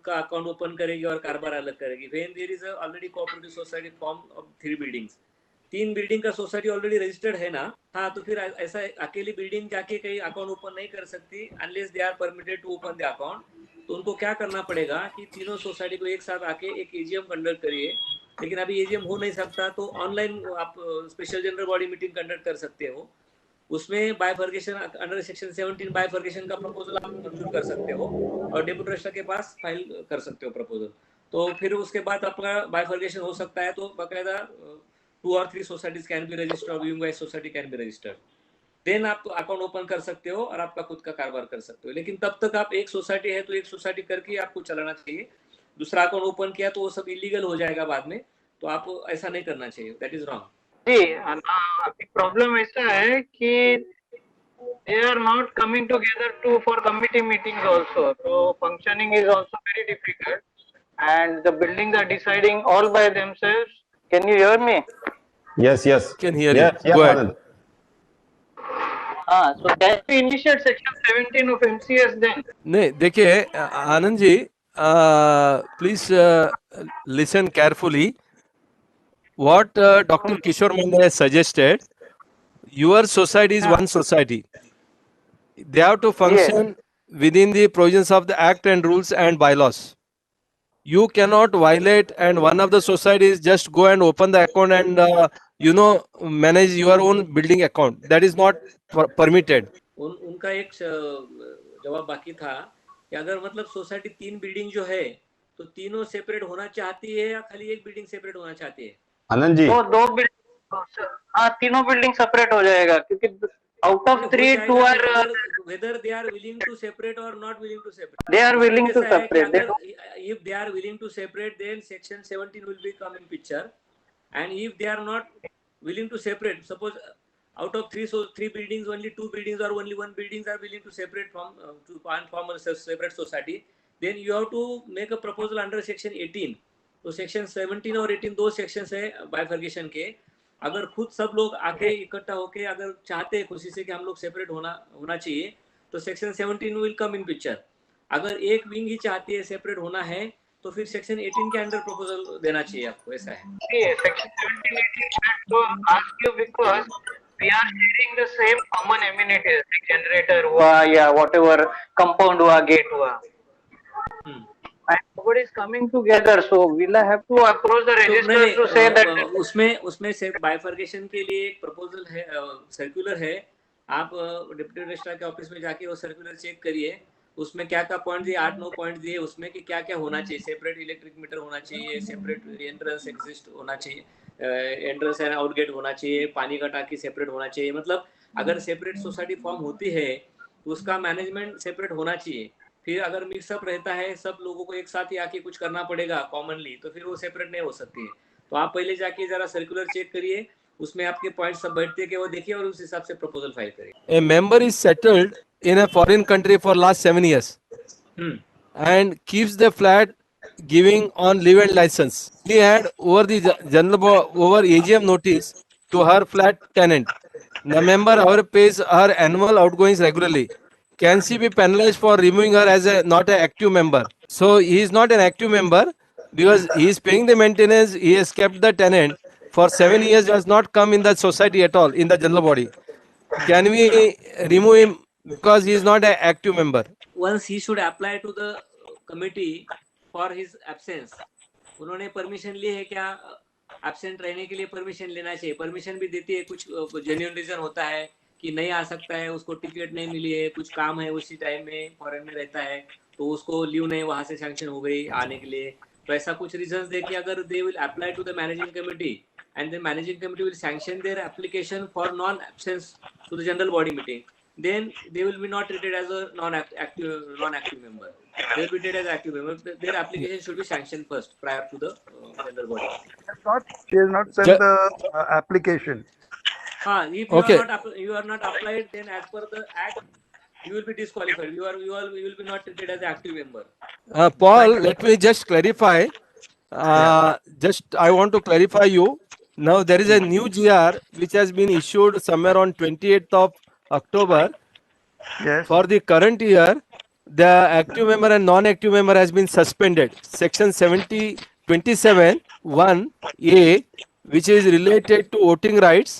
का account open करेगी और कारोबार अलग करेगी। When there is already cooperative society form of 3 buildings, 3 building का सोसाइटी ऑलरेडी रजिस्टर्ड है ना, हाँ, तो फिर ऐसा अकेली बिल्डिंग जाके कहीं अकाउंट ओपन नहीं कर सकती unless they are permitted to open the account. तो उनको क्या करना पड़ेगा कि तीनों सोसाइटी को एक साथ आके एक एजीएम कंडक्ट करिए, लेकिन अभी एजीएम हो नहीं सकता तो ऑनलाइन आप special general body meeting conduct कर सकते हो, उसमें बायफर्गेशन अंडर सेक्शन 17 बायफर्गेशन का प्रपोजल आप मंजूर कर सकते हो और डेप्यूटी रजिस्ट्रार के पास फाइल कर सकते हो प्रपोजल। तो फिर उसके बाद आपका बायफर्गेशन हो सकता है, तो बकायदा 2 or 3 societies can be registered, wing wise society can be registered, then आप अकाउंट ओपन कर सकते हो और आपका खुद का कारोबार कर सकते हो। लेकिन तब तक आप एक सोसाइटी है तो एक सोसाइटी करके आपको चलाना चाहिए, दूसरा अकाउंट ओपन किया तो वो सब इलीगल हो जाएगा बाद में। तो आप ऐसा नहीं करना चाहिए, दैट इज रॉन्ग। जी अभी प्रॉब्लम ऐसा है कि they are not coming together to for committee meetings also, so functioning is also very difficult and the buildings are deciding all by themselves. Can you hear me? Yes. Can hear Yes, you. Go ahead. Anand. So can we initiate section 17 of MCS then? नहीं देखिए Anand ji, please listen carefully. What Dr. Kishore Mande has suggested, your society is one society. They have to function within the provisions of the act and rules and bylaws. You cannot violate, and one of the societies just go and open the account and manage your own building account. That is not permitted. उनका एक जवाब बाकी था कि अगर मतलब society 3 building जो है तो तीनों सेपरेट होना चाहती है या खाली एक बिल्डिंग सेपरेट होना चाहती है? आनंद जी, दो बिल्डिंग, हाँ तीनों बिल्डिंग सेपरेट हो जाएगा क्योंकि out of 3 2 are whether they are willing to separate or not willing to separate. They are willing to ऐसा है कि separate. अगर if they are willing to separate, then section 17 will become in picture, and if they are not willing to separate, suppose out of 3 buildings only 2 buildings or only 1 buildings are willing to separate from to form a separate society, then you have to make a proposal under section 18. तो section 17 और 18 दो sections है bifurcation के। अगर खुद सब लोग आके इकट्ठा होके अगर चाहते हैं खुशी से कि हम लोग सेपरेट होना चाहिए तो section 17 will come in picture. अगर एक विंग ही चाहती है सेपरेट होना है तो फिर सेक्शन 18 के अंडर प्रपोजल देना चाहिए आपको, ऐसा है। सेक्शन 17 18 तो ask you because we are sharing the same common amenities like generator हुआ या whatever compound हुआ gate हुआ and nobody is coming together, so we'll have to approach the register to say that उसमें से bifurcation के लिए एक proposal है, सर्कुलर है। आप डिप्टी रजिस्ट्रार के ऑफिस में जाके वो सर्कुलर चेक करिए, उसमें क्या क्या पॉइंट दिए, 8-9 पॉइंट दिए उसमें कि क्या क्या होना चाहिए। सेपरेट इलेक्ट्रिक मीटर होना चाहिए, सेपरेट एंट्रेंस एग्जिस्ट होना चाहिए, एंट्रेंस एंड आउटगेट होना चाहिए, पानी का टाकी सेपरेट होना चाहिए। मतलब अगर सेपरेट सोसाइटी फॉर्म होती है तो उसका मैनेजमेंट सेपरेट होना चाहिए। फिर अगर मिक्सअप रहता है, सब लोगों को एक साथ ही आके कुछ करना पड़ेगा कॉमनली, तो फिर वो सेपरेट नहीं हो सकती है। तो आप पहले जाके जरा सर्कुलर चेक करिए, उसमें आपके पॉइंट सब बैठते कि वो देखिए और उस हिसाब से प्रपोजल फाइल करिए। A member is settled in a foreign country for last 7 years and keeps the flat giving on leave and license. He had over the over AGM notice to her flat tenant. The member, however, pays her annual outgoings regularly. Can she be penalized for removing her as not an active member? So he is not an active member because he is paying the maintenance. He has kept the tenant for 7 years, does not come in the society at all in the general body. Can we remove him because he is not an active member? Once he should apply to the committee for his absence. उन्होंने permission ली है क्या? Absent रहने के लिए permission लेना चाहिए। Permission भी देती है, कुछ जेन्युइन रीजन होता है कि नहीं आ सकता है, उसको टिकट नहीं मिली है, कुछ काम है उसी टाइम में फॉरेन में रहता है तो उसको लीव नहीं वहां से सैंक्शन हो गई आने के लिए। तो ऐसा कुछ रीजंस दे कि अगर they will apply to the managing committee and then managing committee will sanction their application for non absence to the general body meeting, then they will be not treated as a non-active member. They will be treated as active member. Their application should be sanctioned first prior to the general body. She has not sent the application. If you are not applied, then as per the act, you will be disqualified. You will be not treated as an active member. Paul, let me just clarify. I want to clarify you. Now there is a new GR which has been issued somewhere on 28th of October. Yes. For the current year, the active member and non-active member has been suspended. Section 27(1)(a), which is related to voting rights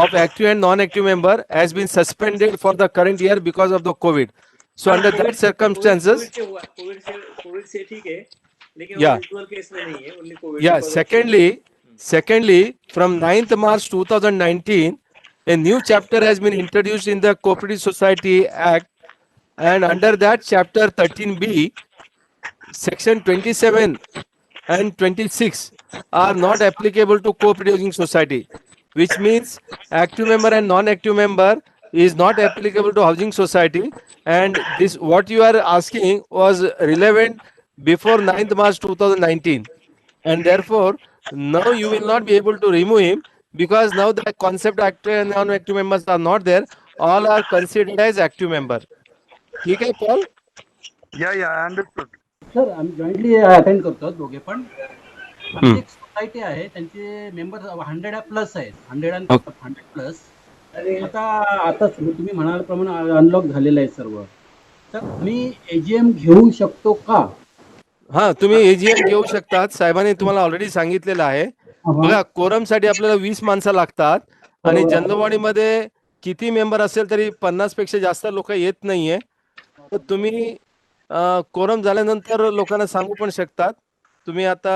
of active and non-active member, has been suspended for the current year because of the COVID. So under that circumstances, COVID से ठीक है, लेकिन Yeah. usual case में नहीं है, only COVID. yeah. Secondly, from 9th March 2019, a new chapter has been introduced in the Cooperative Society Act, and under that chapter 13B, section 27 and 26 are not applicable to cooperative housing society, which means active member and non-active member is not applicable to housing society, and this what you are asking was relevant before 9th March 2019, and therefore Now you will not be able to remove him because now the concept active and non-active members are not there. All are considered as active member. ठीक है Paul? Yeah, I understood. Sir आम्ही jointly attend करतो दोघे पण. आमची एक society आहे, त्यांचे मेंबर 100 प्लस आहेत, 100 प्लस. आता तुम्ही म्हणाल्याप्रमाणे अनलॉक झालेलं आहे सर्व, तर आम्ही एजीएम घेऊ शकतो का? हा, तुम्ही एजीएम घेऊ शकतात. साहेबांनी तुम्हाला ऑलरेडी सांगितलेलं आहे. बघा, कोरम साठी आपल्याला 20 माणसं लागतात आणि जनरलबॉडीमध्ये किती मेंबर असेल तरी 50 पेक्षा जास्त लोक येत नाहीये. तर तुम्ही कोरम झाल्यानंतर लोकांना सांगू पण शकतात. तुम्ही आता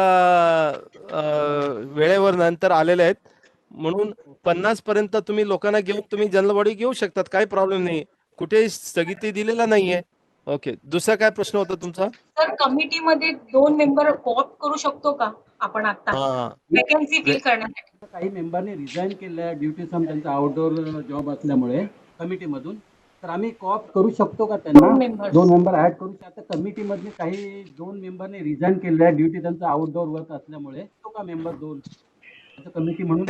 वेळेवर नंतर आलेले आहेत म्हणून 50 पर्यंत तुम्ही लोकांना घेऊन तुम्ही जनरलबॉडी घेऊ शकतात. काही प्रॉब्लेम नाही, कुठेही स्थगिती दिलेला नाहीये. ओके, दुसरा काय प्रश्न होता तुमचा? सर, कमिटीमध्ये 2 मेंबर कोऑप करू शकतो का आपण आता वॅकन्सी फिल करण्यासाठी? काही मेंबरने रिझाईन केलं ड्युटी सम त्यांचा आउटडोर जॉब असल्यामुळे कमिटीमधून, तर आम्ही कोऑप करू शकतो का त्यांना? 2 मेंबर ऍड करू शकतो. कमिटीमधले काही 2 मेंबरने रिझाईन केलं ड्युटी त्यांचा आउटडोर वर्क असल्यामुळे, तो का मेंबर 2 कमिटी म्हणून?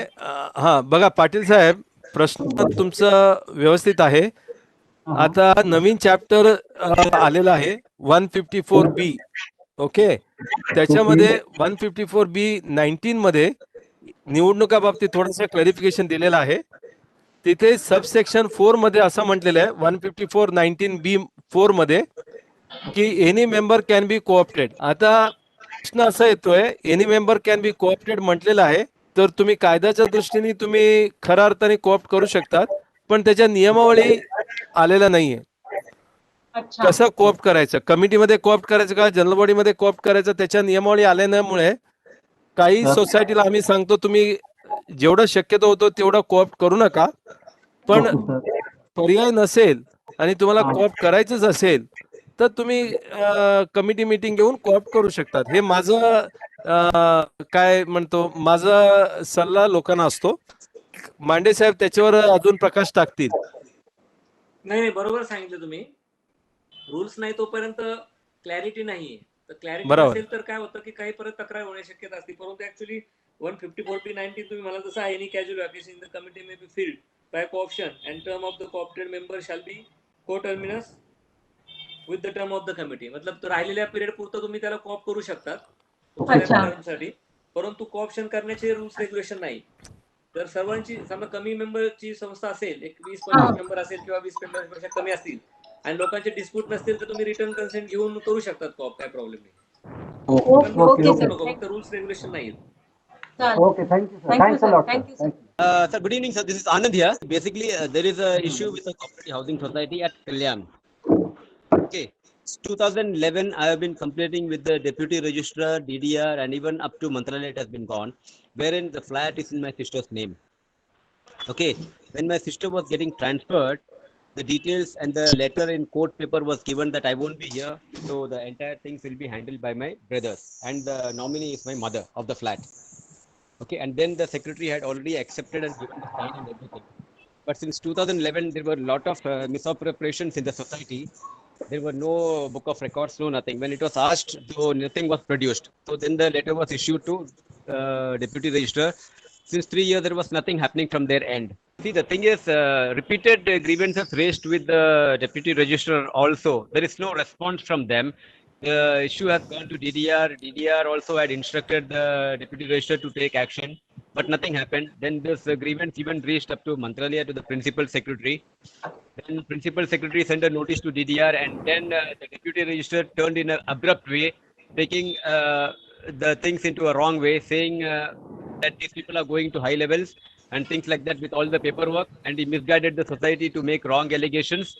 हा, बघा पाटील साहेब, प्रश्न तुमचं व्यवस्थित आहे. आता नवीन चॅप्टर आलेला आहे 154B. ओके, त्याच्यामध्ये 154B19 मध्ये निवडणुका बाबतीत थोडंसं क्लॅरिफिकेशन दिलेलं आहे. तिथे सबसेक्शन 4 मध्ये असं म्हटलेलं आहे 154(19)B(4) मध्ये की any member can be co-opted. आता प्रश्न असा येतोय, any member can be co-opted म्हटलेलं आहे, तर तुम्ही कायद्याच्या दृष्टीने तुम्ही खऱ्या अर्थाने कोऑप्ट करू शकतात, पण त्याच्या नियमावली आलेला नाहीये. कसं कोऑप्ट करायचं, कमिटीमध्ये कोऑप्ट करायचं का जनरल बॉडीमध्ये कोऑप्ट करायचं, त्याच्या नियमावली आल्यामुळे काही सोसायटीला आम्ही सांगतो तुम्ही जेवढं शक्यतो होतो तेवढं कोऑप्ट करू नका. पण पर्याय नसेल आणि तुम्हाला कोऑप्ट करायचंच असेल तर तुम्ही कमिटी मीटिंग घेऊन कोऑप्ट करू शकतात. हे माझं काय म्हणतो, माझा सल्ला लोकांना असतो. मांडे साहेब त्याच्यावर अजून प्रकाश टाकतील. नाही, बरोबर सांगितलं तुम्ही. रूल्स नाही तोपर्यंत क्लॅरिटी नाहीये. तर क्लॅरिटी असेल तर काय होतं की काही परत तक्रार होण्याची शक्यता असते. परंतु ऍक्च्युली 154B19 तुम्ही मला जसं आहे, any casual vacation in the committee may be filled by cooption and term of the coopted member shall be coterminous with the term of the committee. मतलब राहिलेल्या पिरियड पुरतं तुम्ही त्याला कोऑप करू शकतात साठी, परंतु कोऑप्शन करण्याचे रूल्स रेग्युलेशन नाही. तर सर्वांची समजा कमी मेंबरची संस्था असेल, एक 20-25 मेंबर असेल किंवा 20 मेंबरपेक्षा कमी असतील आणि लोकांचे डिस्प्यूट नसतील तर तुम्ही रिटर्न कन्सेंट घेऊन करू शकतात कोऑप, काय प्रॉब्लेम नाही. फक्त रूल्स रेग्युलेशन नाही. Okay, thank you, sir. Thanks a lot. Thank you, sir. Sir, good evening, sir. This is Anand here. Basically, there is a issue with the cooperative housing society at Kalyan. Okay. 2011, I have been complaining with the deputy registrar, DDR, and even up to Mantralayah it has been gone, wherein the flat is in my sister's name. Okay. When my sister was getting transferred, the details and the letter in court paper was given that I won't be here, so the entire things will be handled by my brothers, and the nominee is my mother of the flat. Okay, and then the secretary had already accepted and given the sign and everything. But since 2011, there were a lot of misappropriations in the society. There were no book of records, no nothing. When it was asked, so nothing was produced. So then the letter was issued to deputy registrar. Since 3 years, there was nothing happening from their end. See, the thing is, repeated grievances raised with the deputy registrar also. There is no response from them. The issue has gone to DDR. DDR also had instructed the deputy registrar to take action, but nothing happened. Then this grievance even reached up to Mantralayah, to the principal secretary. Then principal secretary sent a notice to DDR, and then the deputy registrar turned in an abrupt way, taking the things into a wrong way, saying that these people are going to high levels and things like that with all the paperwork, and he misguided the society to make wrong allegations.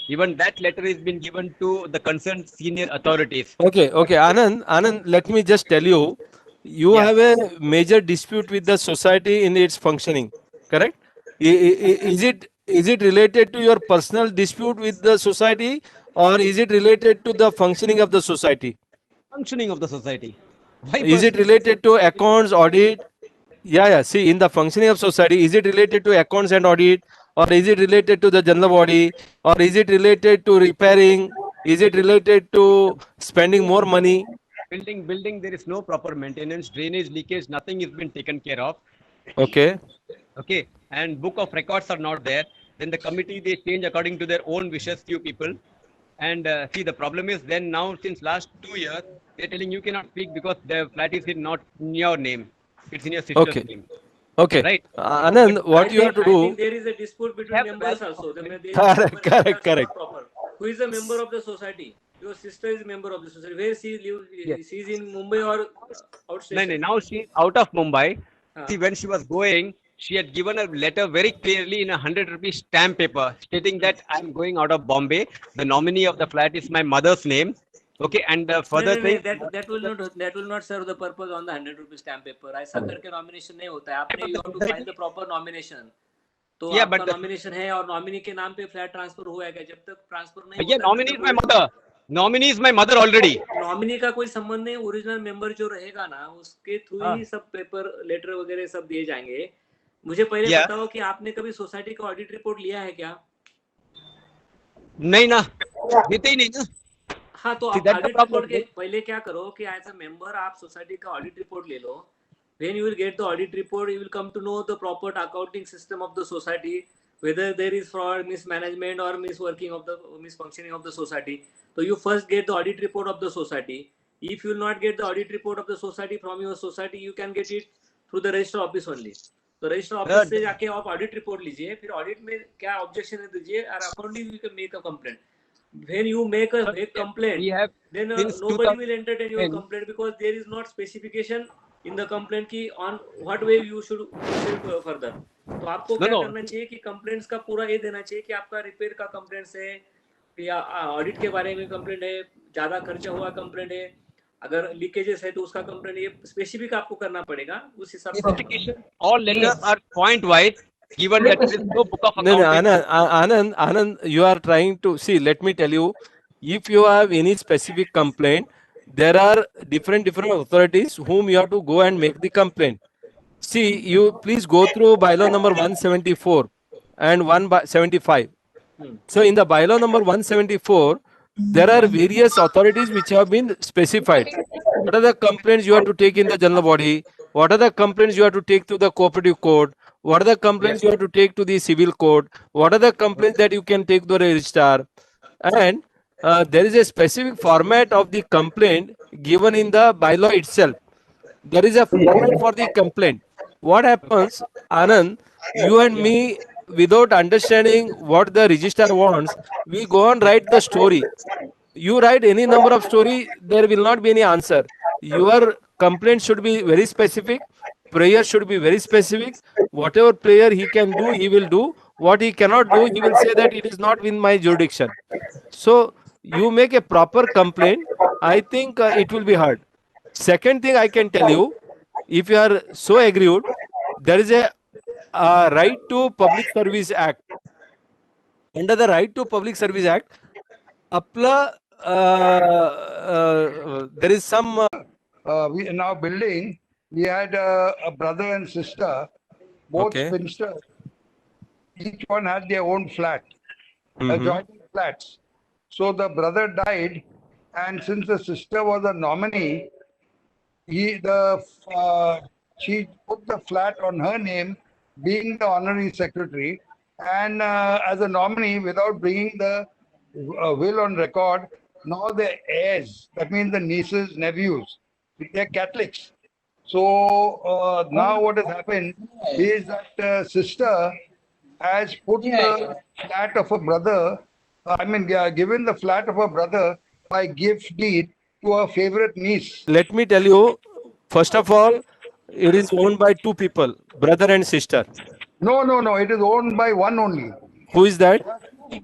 Even that letter has been given to the concerned senior authorities. Okay, Anand, let me just tell you, you have a major dispute with the society in its functioning, correct? Is it related to your personal dispute with the society, or is it related to the functioning of the society? Functioning of the society. Why is it related to accounts, audit? Yeah. See, in the functioning of society, is it related to accounts and audit, or is it related to the general body, or is it related to repairing? Is it related to spending more money? building, there is no proper maintenance, drainage, leakage, nothing is been taken care of. Okay. Okay, and book of records are not there. Then the committee, they change according to their own wishes, few people. And see, the problem is then now since last 2 years, they're telling you cannot speak because the flat is not in your name. It's in your sister's Okay. name. Okay. Right. Anand, what you have to I think do? there is a dispute between members also. There is Correct, members correct, that are correct. not proper. Who is a member of the society? Your sister is a member of the society. Where she lives? Yes. She's in Mumbai or No, outstation? now she's out of Mumbai. Huh. See, when she was going, she had given a letter very clearly in a 100 rupee stamp paper stating that I'm going out of Bombay. The nominee of the flat is my mother's name. Okay, and further नहीं, thing. that will not serve the purpose on the 100 rupees stamp paper. ऐसा करके nomination नहीं होता है. आपने you have to find the proper nomination. तो Yeah, आपका but the- nomination है और nominee के नाम पे flat transfer हुआ है क्या? जब तक transfer नहीं Yeah, होता है, nominee तब is तक my कोई- mother. Nominee is my mother already. Nominee का कोई संबंध नहीं. ओरिजिनल मेंबर जो रहेगा ना, उसके थ्रू हाँ. ही सब पेपर लेटर वगैरह सब दिए जाएंगे. मुझे पहले Yeah. बताओ कि आपने कभी सोसाइटी का ऑडिट रिपोर्ट लिया है क्या? नहीं ना, देते ही नहीं ना. हाँ, तो See, आप that's the audit problem. Report के पहले क्या करो कि एज अ मेंबर आप सोसाइटी का ऑडिट रिपोर्ट ले लो. When you will get the audit report, you will come to know the proper accounting system of the society, whether there is fraud, mismanagement, or misfunctioning of the society. So you first get the audit report of the society. If you will not get the audit report of the society from your society, you can get it through the register office only. तो register office से जाके आप audit report लीजिए, फिर audit में क्या objection है दीजिए, और accordingly you can make a complaint. When you make a complaint, We have then since nobody will entertain your 2010. complaint because there is not specification in the complaint की on what way you should proceed further. तो आपको No, क्या no. करना चाहिए कि complaints का पूरा ये देना चाहिए कि आपका रिपेयर का कंप्लेंट्स है या ऑडिट के बारे में कंप्लेंट है, ज्यादा खर्चा हुआ कंप्लेंट है, अगर लीकेजेस है तो उसका कंप्लेंट, ये स्पेसिफिक आपको करना पड़ेगा. उस हिसाब से All letters are point wise. Given that there is no book of No, accounting. Anand, you are trying to see. Let me tell you, if you have any specific complaint, there are different authorities whom you have to go and make the complaint. See, you please go through bylaw number 174 and 175. So in the bylaw number 174, there are various authorities which have been specified. What are the complaints you have to take in the general body? What are the complaints you have to take to the cooperative court? What are the complaints you have to take to the civil court? What are the complaints that you can take to the registrar? And there is a specific format of the complaint given in the bylaw itself. There is a format for the complaint. What happens, Anand, you and me, without understanding what the registrar wants, we go and write the story. You write any number of story, there will not be any answer. Your complaint should be very specific. Prayer should be very specific. Whatever prayer he can do, he will do. What he cannot do, he will say that it is not in my jurisdiction. So you make a proper complaint. I think it will be heard. Second thing I can tell you, if you are so aggrieved, there is a Right to Public Service Act. Under the Right to Public Service Act, there is some. We in our building, we had a brother and sister, both Okay. spinsters. Each one had their own flat, Mhm. adjoining flats. So the brother died, and since the sister was a nominee, she put the flat on her name, being the honorary secretary, and as a nominee, without bringing the will on record, now the heirs, that means the nieces, nephews, they're Catholics. So now what has happened is that sister has put the flat of her brother, given the flat of her brother by gift deed to her favorite niece. Let me tell you, first of all, it is owned by two people, brother and sister. No, it is owned by one only. Who is that?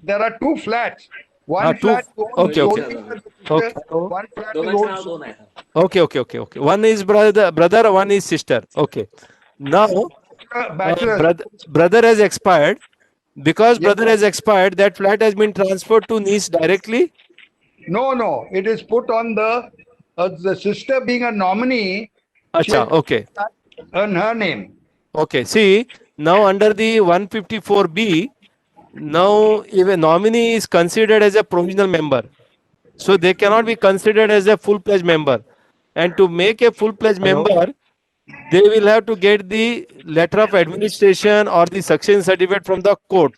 There are two flats. One two. flat is owned Okay, okay. solely by the sister, Okay. one flat is दोघांचे owned नाव दोन आहेत. Okay. One is brother, one is sister. Okay. Now, bachelor. brother has expired. Because brother has expired, that flat has been transferred to niece directly. No, it is put on the sister being a nominee. she Acha, has okay. on her name. Okay. See, now under the 154B, now if a nominee is considered as a provisional member, so they cannot be considered as a full-fledged member. and to make a full-fledged member, they will have to get the letter of administration or the succession certificate from the court.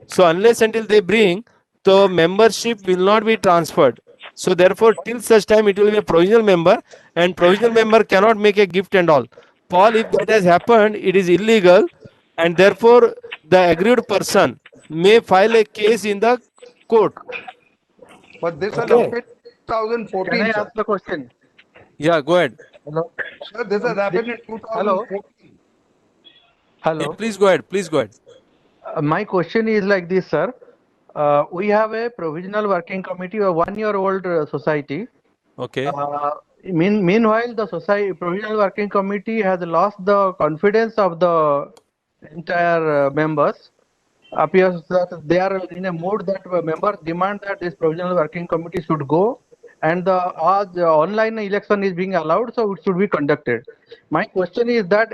So unless until they bring, the membership will not be transferred. So therefore, till such time it will be a provisional member, and provisional member cannot make a gift and all. Paul, if that has happened, it is illegal, and therefore the aggrieved person may file a case in the court. But this has Okay. happened in 2014. Can I sir. ask the question? Yeah, go ahead. Hello. Sir, this has happened in 2014. Hello. Yeah, please go ahead. Please go ahead. My question is like this, sir. We have a provisional working committee, a 1-year-old society. Okay. Meanwhile, the society provisional working committee has lost the confidence of the entire members. Appears that they are in a mood that members demand that this provisional working committee should go, and the online election is being allowed, so it should be conducted. My question is that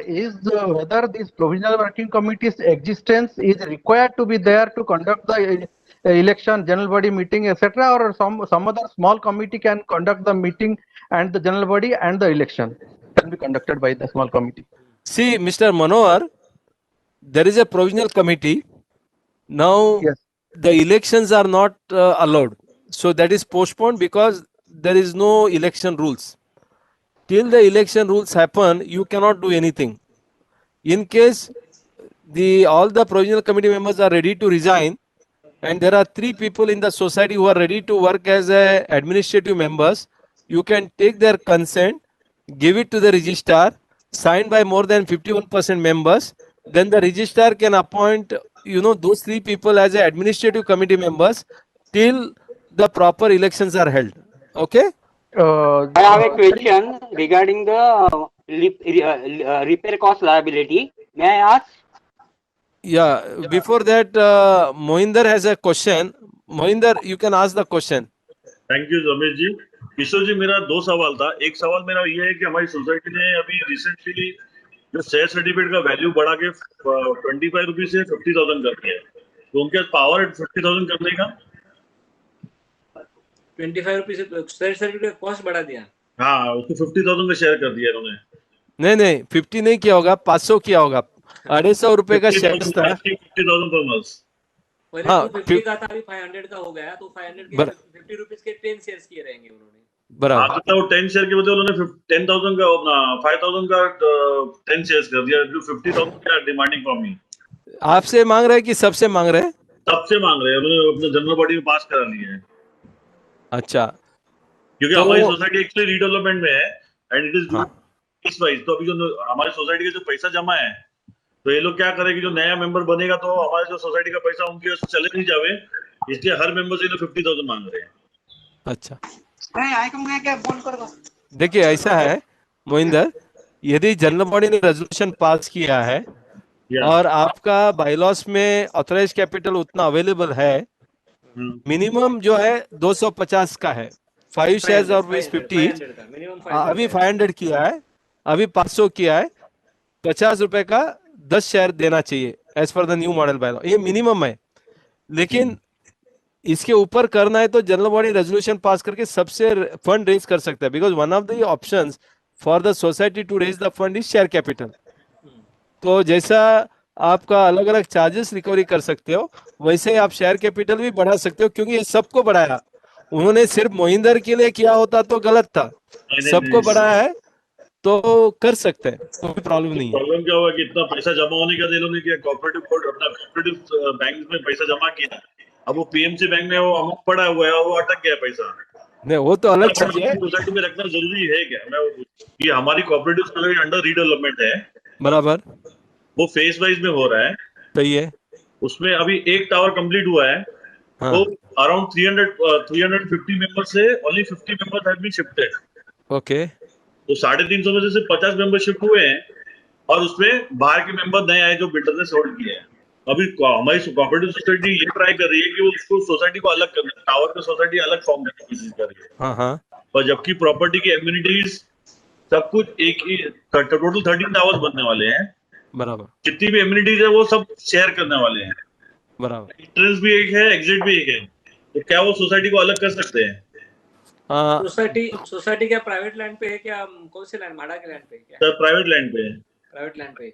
whether this provisional working committee's existence is required to be there to conduct the election, general body meeting, etc., or some other small committee can conduct the meeting and the general body and the election can be conducted by the small committee. See, Mr. Manohar, there is a provisional committee. Now, Yes. the elections are not allowed. So that is postponed because there is no election rules. Till the election rules happen, you cannot do anything. In case all the provisional committee members are ready to resign, and there are 3 people in the society who are ready to work as administrative members, you can take their consent, give it to the registrar, signed by more than 51% members. Then the registrar can appoint, those 3 people as administrative committee members till the proper elections are held. Okay? I have a question regarding the repair cost liability. May I ask? Yeah, before that, Mohinder has a question. Mohinder, you can ask the question. Thank you Ramesh ji. Kishor ji, मेरा 2 सवाल था। एक सवाल मेरा ये है कि हमारी सोसाइटी ने अभी रिसेंटली जो शेयर सर्टिफिकेट का वैल्यू बढ़ा के 25 रुपीज से 50,000 कर दिया है, तो उनके पास पावर 50,000 करने का? 25 रुपीज शेयर सर्टिफिकेट कॉस्ट बढ़ा दिया। हाँ, उसको 50,000 का शेयर कर दिया इन्होंने। नहीं 50 नहीं किया होगा, 500 किया होगा। 250 रुपए का शेयर था। 50,000 पर मंथ। पहले हाँ, 250 का था, अभी 500 का हो गया, तो 500 के 50 रुपीज के 10 शेयर्स किए रहेंगे उन्होंने। बराबर। हाँ, तो वो 10 शेयर के बदले उन्होंने 10,000 का 5,000 का 10 शेयर्स कर दिया, जो 50,000 का डिमांडिंग फॉर मी। आपसे मांग रहे हैं कि सबसे मांग रहे हैं? सबसे मांग रहे हैं, उन्होंने अपने जनरल बॉडी में पास करा लिया है। अच्छा, क्योंकि तो हमारी सोसाइटी एक्चुअली रीडेवलपमेंट में है एंड इट इज इस वाइज। तो अभी जो हमारी सोसाइटी का जो पैसा जमा है, तो ये लोग क्या करेंगे, जो नया मेंबर बनेगा तो हमारे जो सोसाइटी का पैसा उनके चले नहीं जावे, इसलिए हर मेंबर से 50,000 मांग रहे हैं। अच्छा, देखिए ऐसा है मोहिंदर, यदि जनरल बॉडी ने रेजोल्यूशन पास किया है और आपका बायलॉस में ऑथराइज कैपिटल उतना अवेलेबल है, मिनिमम जो है 250 का है, 5 शेयर्स और 50, अभी 500 किया है, अभी 500 किया है, 50 रुपए का 10 शेयर देना चाहिए as per the new model bylaw, ये मिनिमम है। लेकिन इसके ऊपर करना है तो जनरल बॉडी रेजोल्यूशन पास करके सबसे फंड रेज कर सकता है, because one of the options for the society to raise the fund is share capital. तो जैसा आपका अलग अलग चार्जेस रिकवरी कर सकते हो, वैसे ही आप शेयर कैपिटल भी बढ़ा सकते हो, क्योंकि ये सबको बढ़ाया। उन्होंने सिर्फ मोहिंदर के लिए किया होता तो गलत था, सबको बढ़ाया है तो कर सकते हैं, कोई प्रॉब्लम नहीं है। प्रॉब्लम क्या हुआ कि इतना पैसा जमा होने का इन्होंने किया, कोऑपरेटिव कोर्ट अपना कोऑपरेटिव बैंक में पैसा जमा किया, अब वो पीएमसी बैंक में वो अमाउंट पड़ा हुआ है और वो अटक गया पैसा। नहीं, वो तो अलग चीज है। सोसाइटी में रखना जरूरी है क्या? ये हमारी कोऑपरेटिव सोसाइटी अंडर रीडेवलपमेंट है, बराबर, वो फेज वाइज में हो रहा है, सही है। उसमें अभी एक टावर कंप्लीट हुआ है, हाँ। तो अराउंड 350 मेंबर से only 50 members have been shifted. Okay, तो 350 में से सिर्फ 50 मेंबर शिफ्ट हुए हैं और उसमें बाहर के मेंबर नए आए जो बिल्डर ने सोल्ड किए हैं। अभी हमारी कोऑपरेटिव सोसाइटी ये ट्राई कर रही है कि वो उसको सोसाइटी को अलग करना, टावर का सोसाइटी अलग फॉर्म करने की कोशिश कर रही है। हाँ हाँ। और जबकि प्रॉपर्टी की एम्यूनिटीज सब कुछ एक ही, टोटल 13 टावर्स बनने वाले हैं, बराबर, जितनी भी एम्यूनिटीज है वो सब शेयर करने वाले हैं, बराबर। एंट्रेंस भी एक है, एग्जिट भी एक है, तो क्या वो सोसाइटी को अलग कर सकते हैं? सोसाइटी क्या प्राइवेट लैंड पे है क्या, कौन से लैंड, भाड़ा के लैंड पे है क्या? सर प्राइवेट लैंड पे है। प्राइवेट लैंड पे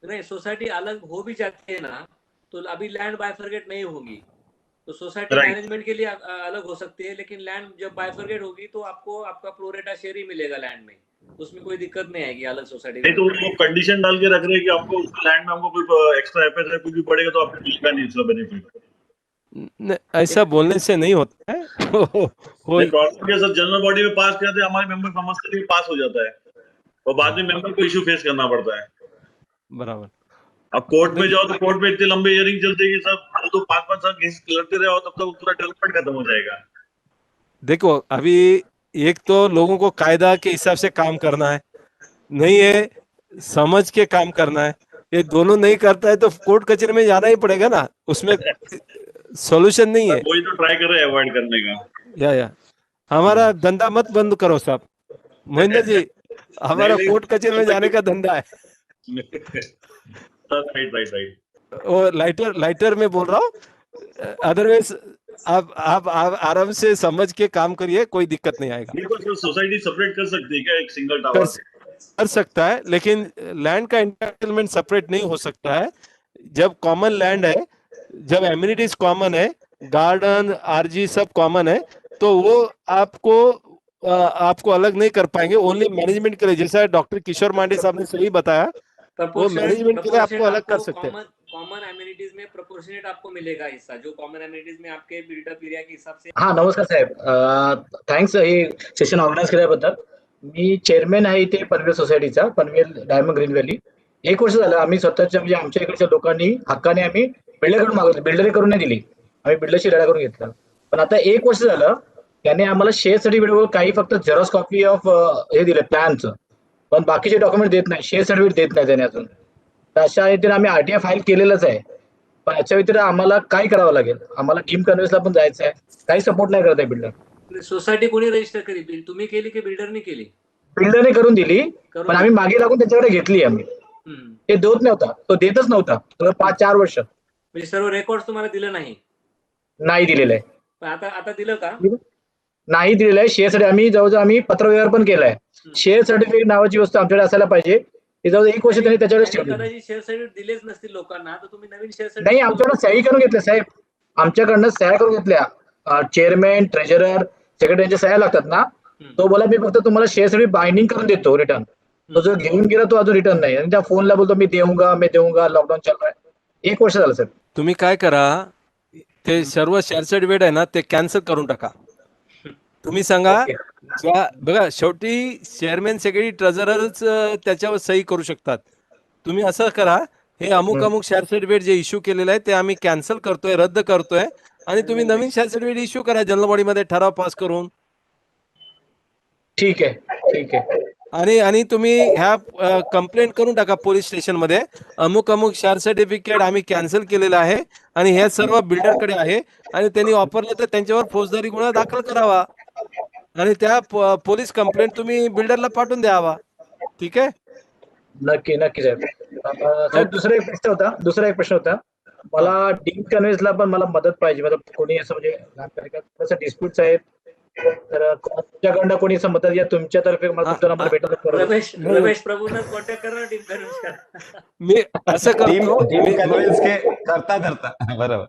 नहीं, सोसाइटी अलग हो भी जाती है ना, तो अभी लैंड बाइफरकेट नहीं होगी, तो सोसाइटी मैनेजमेंट के लिए अलग हो सकती है, लेकिन लैंड जब बाइफरकेट होगी तो आपको आपका प्रोरेटा शेयर ही मिलेगा लैंड में, उसमें कोई दिक्कत नहीं आएगी अलग सोसाइटी। नहीं तो वो कंडीशन डाल के रख रहे हैं कि आपको उस लैंड में हमको कोई एक्स्ट्रा एफएसआई कुछ भी पड़ेगा तो आपको मिलेगा नहीं उसका बेनिफिट। ऐसा बोलने से नहीं होता है। सर जनरल बॉडी में पास करते हैं, हमारे मेंबर समझते हैं पास हो जाता है और बाद में मेंबर को इशू फेस करना पड़ता है। बराबर। अब कोर्ट में जाओ तो कोर्ट में इतने लंबे हियरिंग चलते हैं कि सब तो 5-5 साल केस लड़ते रहो तब तक पूरा डेवलपमेंट खत्म हो जाएगा। देखो अभी एक तो लोगों को कायदा के हिसाब से काम करना है, नहीं है समझ के काम करना है, ये दोनों नहीं करता है तो कोर्ट कचहरी में जाना ही पड़ेगा ना, उसमें सॉल्यूशन नहीं है। वही तो ट्राई कर रहे हैं अवॉइड करने का। या हमारा धंधा मत बंद करो साहब, महेंद्र जी हमारा कोर्ट कचहरी में जाने का धंधा है। राइट। वो लाइटर में बोल रहा हूँ, अदरवाइज आप आराम से समझ के काम करिए, कोई दिक्कत नहीं आएगा। सोसाइटी सेपरेट कर सकती है क्या एक सिंगल टावर? कर सकता है, लेकिन लैंड का एंटाइटलमेंट सेपरेट नहीं हो सकता है। जब कॉमन लैंड है, जब एमिनिटीज कॉमन है, गार्डन आरजी सब कॉमन है, तो वो आपको अलग नहीं कर पाएंगे, ओनली मैनेजमेंट के लिए। जैसा डॉक्टर किशोर मांडे साहब ने सही बताया, वो मैनेजमेंट के लिए आपको अलग कर सकते हैं। कॉमन एमिनिटीज में प्रोपोर्शनेट आपको मिलेगा हिस्सा, जो कॉमन एमिनिटीज में आपके बिल्डअप एरिया के हिसाब से। हा नमस्कार साहेब, थँक्स हे सेशन ऑर्गनाईज केल्याबद्दल। मी चेअरमॅन आहे इथे पनवेल सोसायटीचा, पनवेल डायमंड ग्रीन व्हॅली। 1 वर्ष झालं आम्ही स्वतःच्या म्हणजे आमच्या इकडच्या लोकांनी हक्काने आम्ही बिल्डरकडून मागितलं, बिल्डर करून नाही दिली, आम्ही बिल्डरशी लढा करून घेतला। पण आता 1 वर्ष झालं त्याने आम्हाला शेअर सर्टिफिकेट काही फक्त झेरॉक्स कॉपी ऑफ हे दिले प्लॅनचं, पण बाकीचे डॉक्युमेंट देत नाही, शेअर सर्टिफिकेट देत नाही त्याने अजून। तर अशा रीतीने आम्ही आरटीआय फाईल केलेलंच आहे, पण याच्या व्यतिरिक्त आम्हाला काय करावं लागेल? आम्हाला टीम कन्व्हेन्सला पण जायचं आहे, काही सपोर्ट नाही करत आहे बिल्डर। सोसायटी कोणी रजिस्टर केली, तुम्ही केली की बिल्डरने केली? बिल्डरने करून दिली, पण आम्ही मागे लागून त्याच्याकडे घेतली आम्ही, ते देत नव्हता, तो देतच नव्हता 5-4 वर्ष। म्हणजे सर्व रेकॉर्ड तुम्हाला दिलं नाही दिलेलं आहे। पण आता दिलं का? नाही दिलेलं आहे। शेअर सर्टिफिकेट आम्ही जवळजवळ आम्ही पत्रव्यवहार पण केलाय, शेअर सर्टिफिकेट नावाची वस्तू आमच्याकडे असायला पाहिजे, ते जवळ 1 वर्ष त्यांनी त्याच्याकडे ठेवली। कदाचित शेअर सर्टिफिकेट दिलेच नसतील लोकांना, तर तुम्ही नवीन शेअर नाही, आमच्याकडे सही करून घेतल्या साहेब, आमच्याकडनं सह्या करून घेतल्या। चेअरमॅन, ट्रेजरर, सेक्रेटरीच्या सह्या लागतात ना, तो बोला मी फक्त तुम्हाला शेअर सर्टिफिकेट बाइंडिंग करून देतो रिटर्न, तो जो घेऊन गेला तो अजून रिटर्न नाही, आणि त्या फोनला बोलतो मी देऊंगा, लॉकडाऊन चालू आहे। 1 वर्ष झालं साहेब। तुम्ही काय करा, ते सर्व शेअर सर्टिफिकेट आहे ना ते कॅन्सल करून टाका। तुम्ही सांगा, बघा शेवटी चेअरमॅन सेक्रेटरी ट्रेझररच त्याच्यावर सही करू शकतात। तुम्ही असं करा, हे अमुक शेअर सर्टिफिकेट जे इश्यू केलेलं आहे ते आम्ही कॅन्सल करतोय, रद्द करतोय, आणि तुम्ही नवीन शेअर सर्टिफिकेट इश्यू करा जनरल बॉडीमध्ये ठराव पास करून। ठीक आहे। आणि तुम्ही ह्या कंप्लेंट करून टाका पोलीस स्टेशन मध्ये, अमुक शेअर सर्टिफिकेट आम्ही कॅन्सल केलेलं आहे आणि हे सर्व बिल्डरकडे आहे, आणि त्यांनी वापरलं तर त्यांच्यावर फौजदारी गुन्हा दाखल करावा, आणि त्या पोलीस कंप्लेंट तुम्ही बिल्डरला पाठवून द्यावा। ठीक आहे? नक्की साहेब। साहेब दुसरा एक प्रश्न होता, मला टीम कन्व्हेन्सला पण मला मदत पाहिजे, मतलब कोणी असं म्हणजे डिस्प्यूट्स आहेत तर तुमच्याकडनं कोणी असं मदत, या तुमच्यातर्फे मला तुमचा नंबर भेटला। रमेश प्रभूंनाच कॉन्टॅक्ट करा, टीम कन्व्हेन्स करा। मी असं करतो, टीम कन्व्हेन्स के करता बराबर।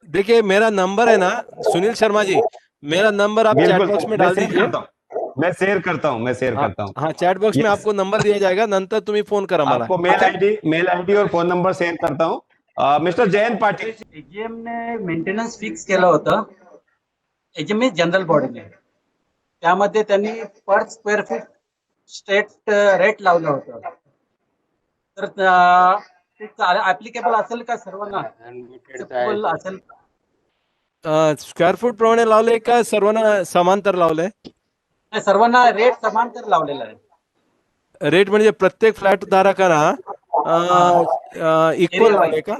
देखिए मेरा नंबर है ना सुनील शर्मा जी, मेरा नंबर आप चैट बॉक्स में डाल दीजिए, मैं शेयर करता हूँ। हाँ चैट बॉक्स में आपको नंबर दिया जाएगा, नंतर तुम्ही फोन करा मला। आपको मेल आईडी और फोन नंबर शेअर करता हूँ। मिस्टर जयंत पाटील, एजीएम ने मेंटेनन्स फिक्स केलं होतं, एजीएम जनरल बॉडीने, त्यामध्ये त्यांनी per square feet state rate लावलं होतं, तर ते ऍप्लिकेबल असेल का सर्वांना? असेल स्क्वेअर फूट प्रमाणे लावले का सर्वांना समांतर लावले? सर्वांना रेट समांतर लावलेला आहे। रेट म्हणजे प्रत्येक फ्लॅट धारकांना इक्वल लावले का?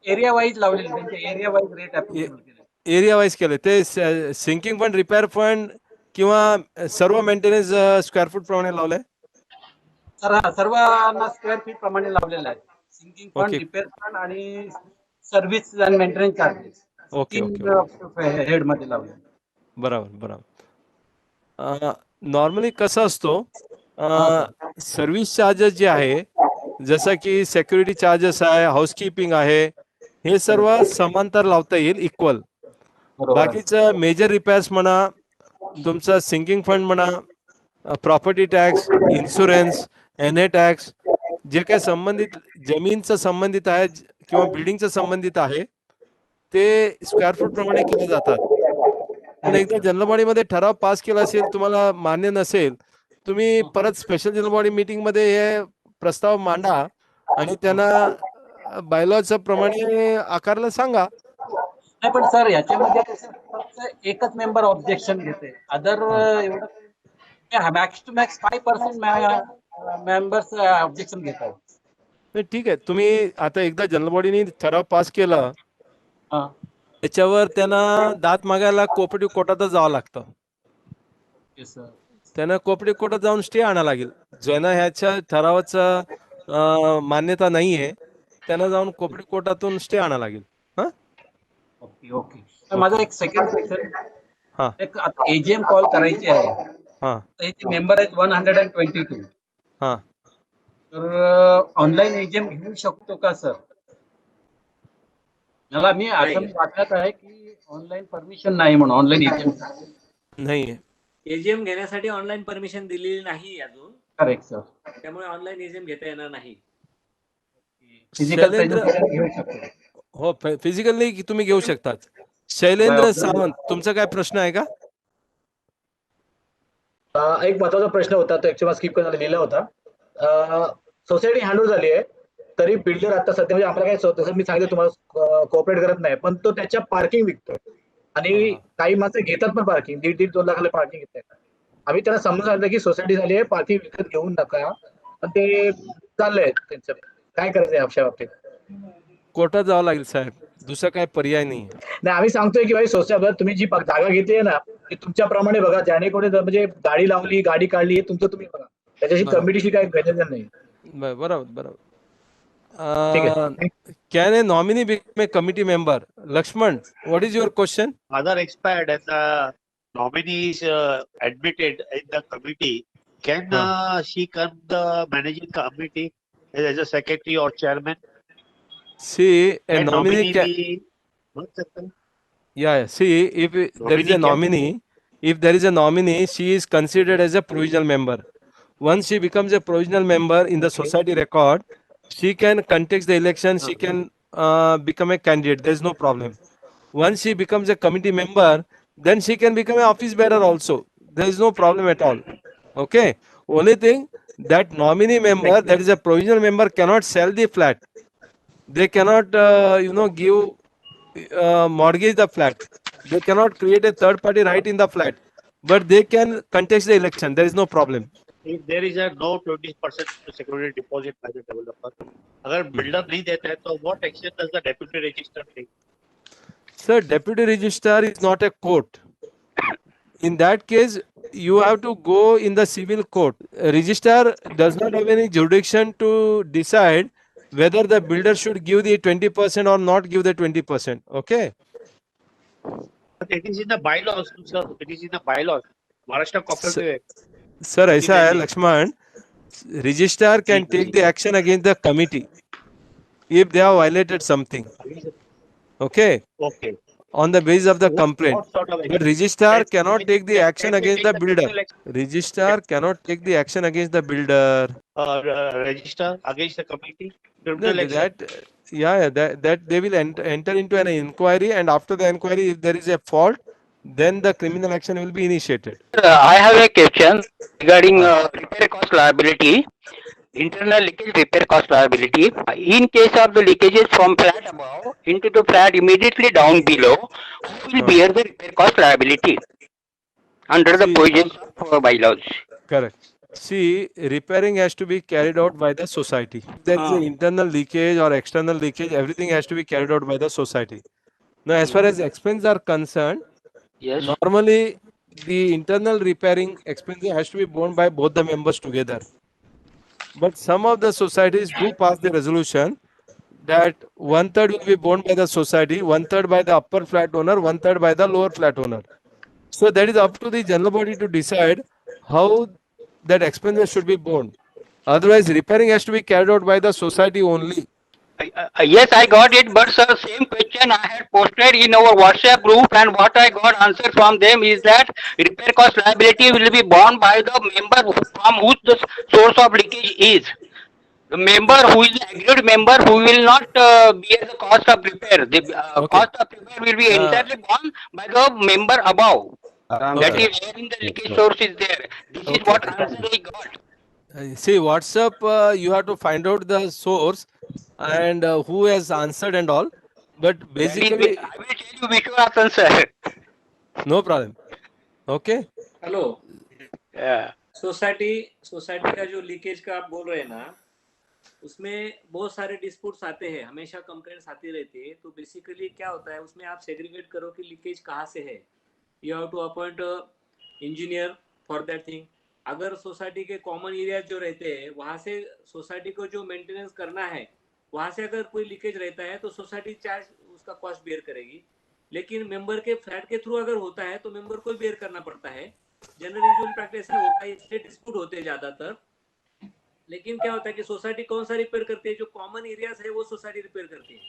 एरिया वाईज लावलेले, त्यांचे एरिया वाईज रेट ऍप्लिकेबल केले, एरिया वाईज केले। ते सिंकिंग फंड, रिपेअर फंड किंवा सर्व मेंटेनन्स स्क्वेअर फूट प्रमाणे लावले? सर्वांना स्क्वेअर फीट प्रमाणे लावलेलं आहे, सिंकिंग फंड, रिपेअर फंड आणि सर्व्हिस आणि मेंटेनन्स चार्जेस, 3 हेड मध्ये लावले। बरोबर बरोबर. नॉर्मली कसं असतो, सर्व्हिस चार्जेस जे आहे, जसं की सिक्युरिटी चार्जेस आहे, हाऊसकीपिंग आहे, हे सर्व समांतर लावता येईल इक्वल. बाकीचं मेजर रिपेअर्स म्हणा, तुमचं सिंकिंग फंड म्हणा, property tax, insurance, NA tax, जे काही संबंधित जमीनचं संबंधित आहे किंवा बिल्डिंगचं संबंधित आहे, ते स्क्वेअर फूट प्रमाणे केले जातात. पण एकदा जनरल बॉडीमध्ये ठराव पास केला असेल, तुम्हाला मान्य नसेल, तुम्ही परत स्पेशल जनरल बॉडी मीटिंग मध्ये हे प्रस्ताव मांडा आणि त्यांना बायलॉच्या प्रमाणे आकारला सांगा. नाही पण सर याच्यामध्ये कसं फक्त एकच मेंबर ऑब्जेक्शन घेते, अदर एवढं max to max 5% members objection घेतात. ठीक आहे, तुम्ही आता एकदा जनरल बॉडीने ठराव पास केला, त्याच्यावर त्यांना दात मागायला कोऑपरेटिव्ह कोर्टातच जावं लागतं. त्यांना कोऑपरेटिव्ह कोर्टात जाऊन स्टे आणा लागेल. ज्यांना ह्याच्या ठरावाचं मान्यता नाहीये, त्यांना जाऊन कोऑपरेटिव्ह कोर्टातून स्टे आणा लागेल. Okay okay. माझा एक सेकंड क्वेश्चन, हा, एक AGM कॉल करायची आहे. हा, त्याचे मेंबर आहेत 122. हा, तर ऑनलाईन AGM घेऊ शकतो का सर? मला मी असं वाटत आहे की ऑनलाईन परमिशन नाही म्हणून ऑनलाईन AGM नाहीये. AGM घेण्यासाठी ऑनलाईन परमिशन दिलेली नाही अजून. Correct sir. त्यामुळे ऑनलाईन AGM घेता येणार नाही. फिजिकल प्रेझेंटेशन घेऊ शकतो. हो, फिजिकली तुम्ही घेऊ शकतात. शैलेंद्र सावंत, तुमचा काय प्रश्न आहे का? एक महत्वाचा प्रश्न होता, तो ऍक्च्युअली स्किप करायला लिहिला होता. सोसायटी हँडओव्हर झाली आहे, तरी बिल्डर आता सध्या म्हणजे आपल्याला काय जसं मी सांगितलं तुम्हाला कोऑपरेट करत नाही, पण तो त्याच्या पार्किंग विकतोय आणि काही माणसं घेतात पण पार्किंग, 1.5-2 लाखाला पार्किंग घेतात. आम्ही त्यांना समजून सांगितलं की सोसायटी झाली आहे, पार्किंग विकत घेऊन नका, पण ते चाललंय त्यांचं. काय करायचंय अशा बाबतीत? कोर्टात जावं लागेल साहेब, दुसरा काय पर्याय नाही. नाही, आम्ही सांगतोय की भाई सोसायटी तुम्ही जी जागा घेतली आहे ना, ती तुमच्याप्रमाणे बघा, ज्याने कोणी म्हणजे गाडी लावली, गाडी काढली, हे तुमचं तुम्ही बघा, त्याच्याशी कमिटीशी काय घेण्याचं नाही. बरोबर बरोबर. Can a nominee become a committee member? Lakshman, what is your question? Mother expired and the nominee is admitted in the committee. Can she come the managing committee as a secretary or chairman? See, a nominee can. Yeah. See, if there is a nominee, she is considered as a provisional member. Once she becomes a provisional member in the society record, she can contest the election. She can become a candidate. There is no problem. Once she becomes a committee member, then she can become an office bearer also. There is no problem at all. Okay. Only thing, that nominee member, that is a provisional member, cannot sell the flat. They cannot, give mortgage the flat. They cannot create a third party right in the flat, but they can contest the election. There is no problem. If there is a no 20% security deposit by the developer, अगर builder नहीं देता है, तो what action does the deputy registrar take? Sir, deputy registrar is not a court. In that case, you have to go in the civil court. A registrar does not have any jurisdiction to decide whether the builder should give the 20% or not give the 20%. Okay. But it is in the bylaws, sir. It is in the bylaws. Maharashtra Cooperative Act. Sir, ऐसा है Lakshman, registrar can take the action against the committee if they have violated something. Okay. Okay. On the basis of the complaint. But registrar cannot take the action against the builder. Registrar cannot take the action against the builder. Register against the committee. That they will enter into an inquiry, and after the inquiry, if there is a fault, then the criminal action will be initiated. I have a question regarding repair cost liability, internal leakage repair cost liability. In case of the leakages from flat above into the flat immediately down below, who will bear the repair cost liability under the provisions of bylaws? Correct. See, repairing has to be carried out by the society. There is an internal leakage or external leakage, everything has to be carried out by the society. Now, as far as expenses are concerned, yes, normally the internal repairing expenses has to be borne by both the members together. But some of the societies do pass the resolution that 1/3 will be borne by the society, 1/3 by the upper flat owner, 1/3 by the lower flat owner. So that is up to the general body to decide how that expenses should be borne. Otherwise, repairing has to be carried out by the society only. Yes, I got it, but sir, same question I had posted in our WhatsApp group, and what I got answer from them is that repair cost liability will be borne by the member from whose the source of leakage is. The member who is an agreed member who will not bear the cost of repair. The cost of repair will be entirely borne by the member above. That is wherein the leakage source is there. This is what answer I got. See, WhatsApp, you have to find out the source and who has answered and all. But basically, I will tell you Vishwanathan sir. no problem. Okay. Hello Yeah. Society का जो leakage का आप बोल रहे हैं ना, उसमें बहुत सारे डिस्प्यूट्स आते हैं, हमेशा कंप्लेंट्स आती रहती है। तो बेसिकली क्या होता है उसमें, आप सेग्रीगेट करो कि लीकेज कहाँ से है। You have to appoint engineer for that thing. अगर सोसाइटी के कॉमन एरिया जो रहते हैं वहाँ से सोसाइटी को जो मेंटेनेंस करना है, वहाँ से अगर कोई लीकेज रहता है तो सोसाइटी चार्ज उसका कॉस्ट बेयर करेगी। लेकिन मेंबर के फ्लैट के थ्रू अगर होता है तो मेंबर को बेयर करना पड़ता है। जनरल यूजुअल प्रैक्टिस में होता है, इसलिए डिस्प्यूट होते हैं ज्यादातर। लेकिन क्या होता है कि सोसाइटी कौन सा रिपेयर करती है, जो कॉमन एरियाज है वो सोसाइटी रिपेयर करती है।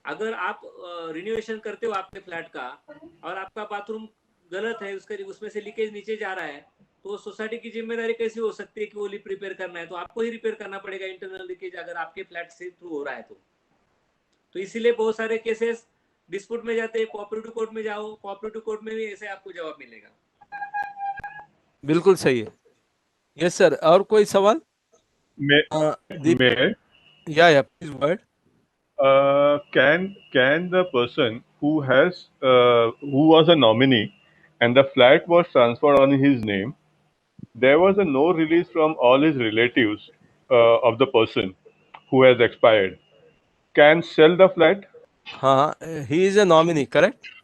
अगर आप रिनोवेशन करते हो आपके फ्लैट का और आपका बाथरूम गलत है, उसमें से लीकेज नीचे जा रहा है, तो सोसाइटी की जिम्मेदारी कैसी हो सकती है कि वो लिप रिपेयर करना है? तो आपको ही रिपेयर करना पड़ेगा इंटरनल लीकेज, अगर आपके फ्लैट से थ्रू हो रहा है तो इसीलिए बहुत सारे केसेस डिस्प्यूट में जाते हैं। कोऑपरेटिव कोर्ट में जाओ, कोऑपरेटिव कोर्ट में भी ऐसे आपको जवाब मिलेगा। बिल्कुल सही है। यस सर, और कोई सवाल? May Yeah, please go ahead. Can the person who was a nominee and the flat was transferred on his name, there was a no release from all his relatives of the person who has expired, can sell the flat? हाँ, he is a nominee, correct?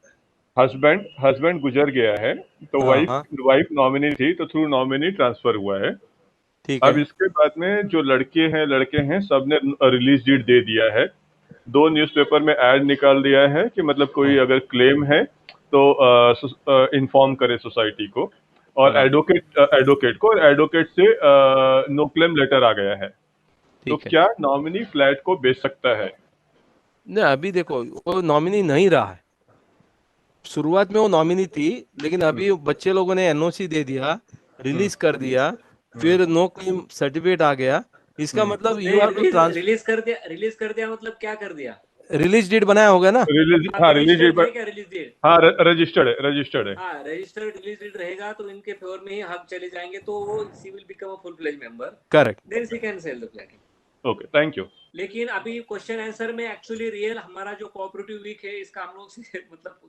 Husband गुजर गया है तो wife nominee थी, तो through nominee transfer हुआ है। अब इसके बाद में जो लड़के हैं सबने रिलीज डीड दे दिया है। 2 न्यूज़पेपर में ऐड निकाल दिया है कि मतलब कोई अगर क्लेम है तो इन्फॉर्म करे सोसाइटी को और एडवोकेट को, और एडवोकेट से नो क्लेम लेटर आ गया है। तो क्या नॉमिनी फ्लैट को बेच सकता है? नहीं, अभी देखो वो नॉमिनी नहीं रहा है। शुरुआत में वो नॉमिनी थी, लेकिन अभी बच्चे लोगों ने एनओसी दे दिया, रिलीज कर दिया, फिर नो क्लेम सर्टिफिकेट आ गया। इसका मतलब यू हैव टू रिलीज कर दिया मतलब क्या कर दिया? रिलीज डेट बनाया होगा ना? रिलीज डेट रजिस्टर्ड है। रजिस्टर्ड रिलीज डेट रहेगा तो इनके फेवर में ही हक चले जाएंगे, तो वो she will become a full fledge member. Correct. Then she can sell the flat. Okay, thank you. लेकिन अभी क्वेश्चन आंसर में एक्चुअली रियल हमारा जो कोऑपरेटिव वीक है, इसका हम लोग मतलब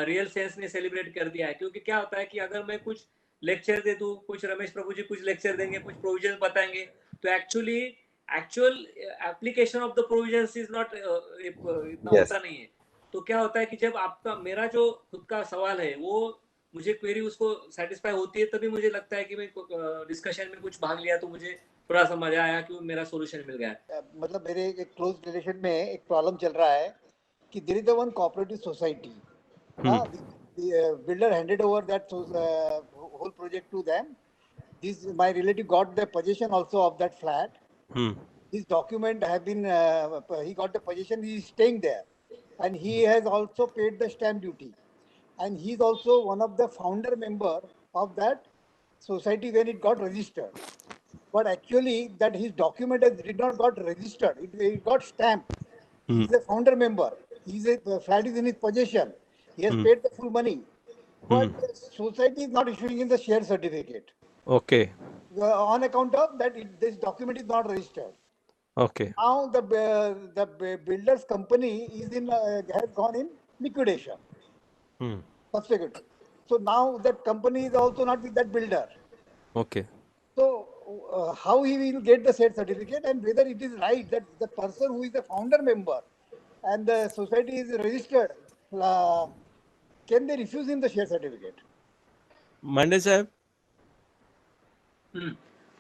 रियल सेंस में सेलिब्रेट कर दिया है। क्योंकि क्या होता है कि अगर मैं कुछ लेक्चर दे दूं, कुछ रमेश प्रभु जी कुछ लेक्चर देंगे, कुछ प्रोविजन बताएंगे, तो actual application of the provisions is not इतना होता नहीं है। तो क्या होता है कि जब आपका मेरा जो खुद का सवाल है वो मुझे क्वेरी उसको सेटिस्फाई होती है, तभी मुझे लगता है कि मैं डिस्कशन में कुछ भाग लिया तो मुझे थोड़ा सा मजा आया कि मेरा सॉल्यूशन मिल गया। मतलब मेरे एक क्लोज रिलेशन में एक प्रॉब्लम चल रहा है कि there is one cooperative society, builder handed over that whole project to them. My relative got the possession also of that flat. His document have been he got the possession, he is staying there, and he has also paid the stamp duty, and he is also one of the founder member of that society when it got registered. But actually that his document did not got registered, it got stamped. He is a founder member, the flat is in his possession, he has paid the full money, but the society is not issuing him the share certificate. Okay. On account of that, this document is not registered. Okay. Now the builder's company is has gone in liquidation. Subsequently. So now that company is also not with that builder. Okay. So how he will get the share certificate, and whether it is right that the person who is the founder member and the society is registered, can they refuse him the share certificate? Mande साहेब,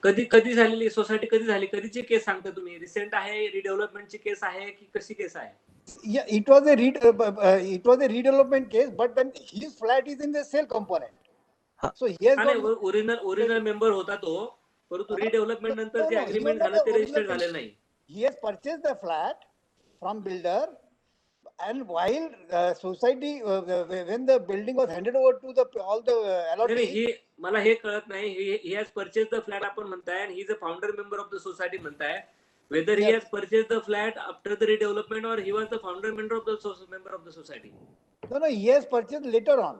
कधी झालेली society, कधी झाली, कधीची case सांगता तुम्ही? Recent आहे, रिडेव्हलपमेंटची case आहे की कशी केस आहे? Yeah, it was a redevelopment case, but then his flat is in the sale component. So he has got original member होता तो, परंतु रिडेव्हलपमेंट नंतर जे अग्रीमेंट झालं ते रजिस्टर्ड झालेलं नाही. He has purchased the flat from builder, and while society when the building was handed over to the all the allottees. मला हे कळत नाही. he has purchased the flat आपण म्हणताय, and he is a founder member of the society म्हणताय. Whether he has purchased the flat after the redevelopment or he was the founder member of the society. No, he has purchased later on.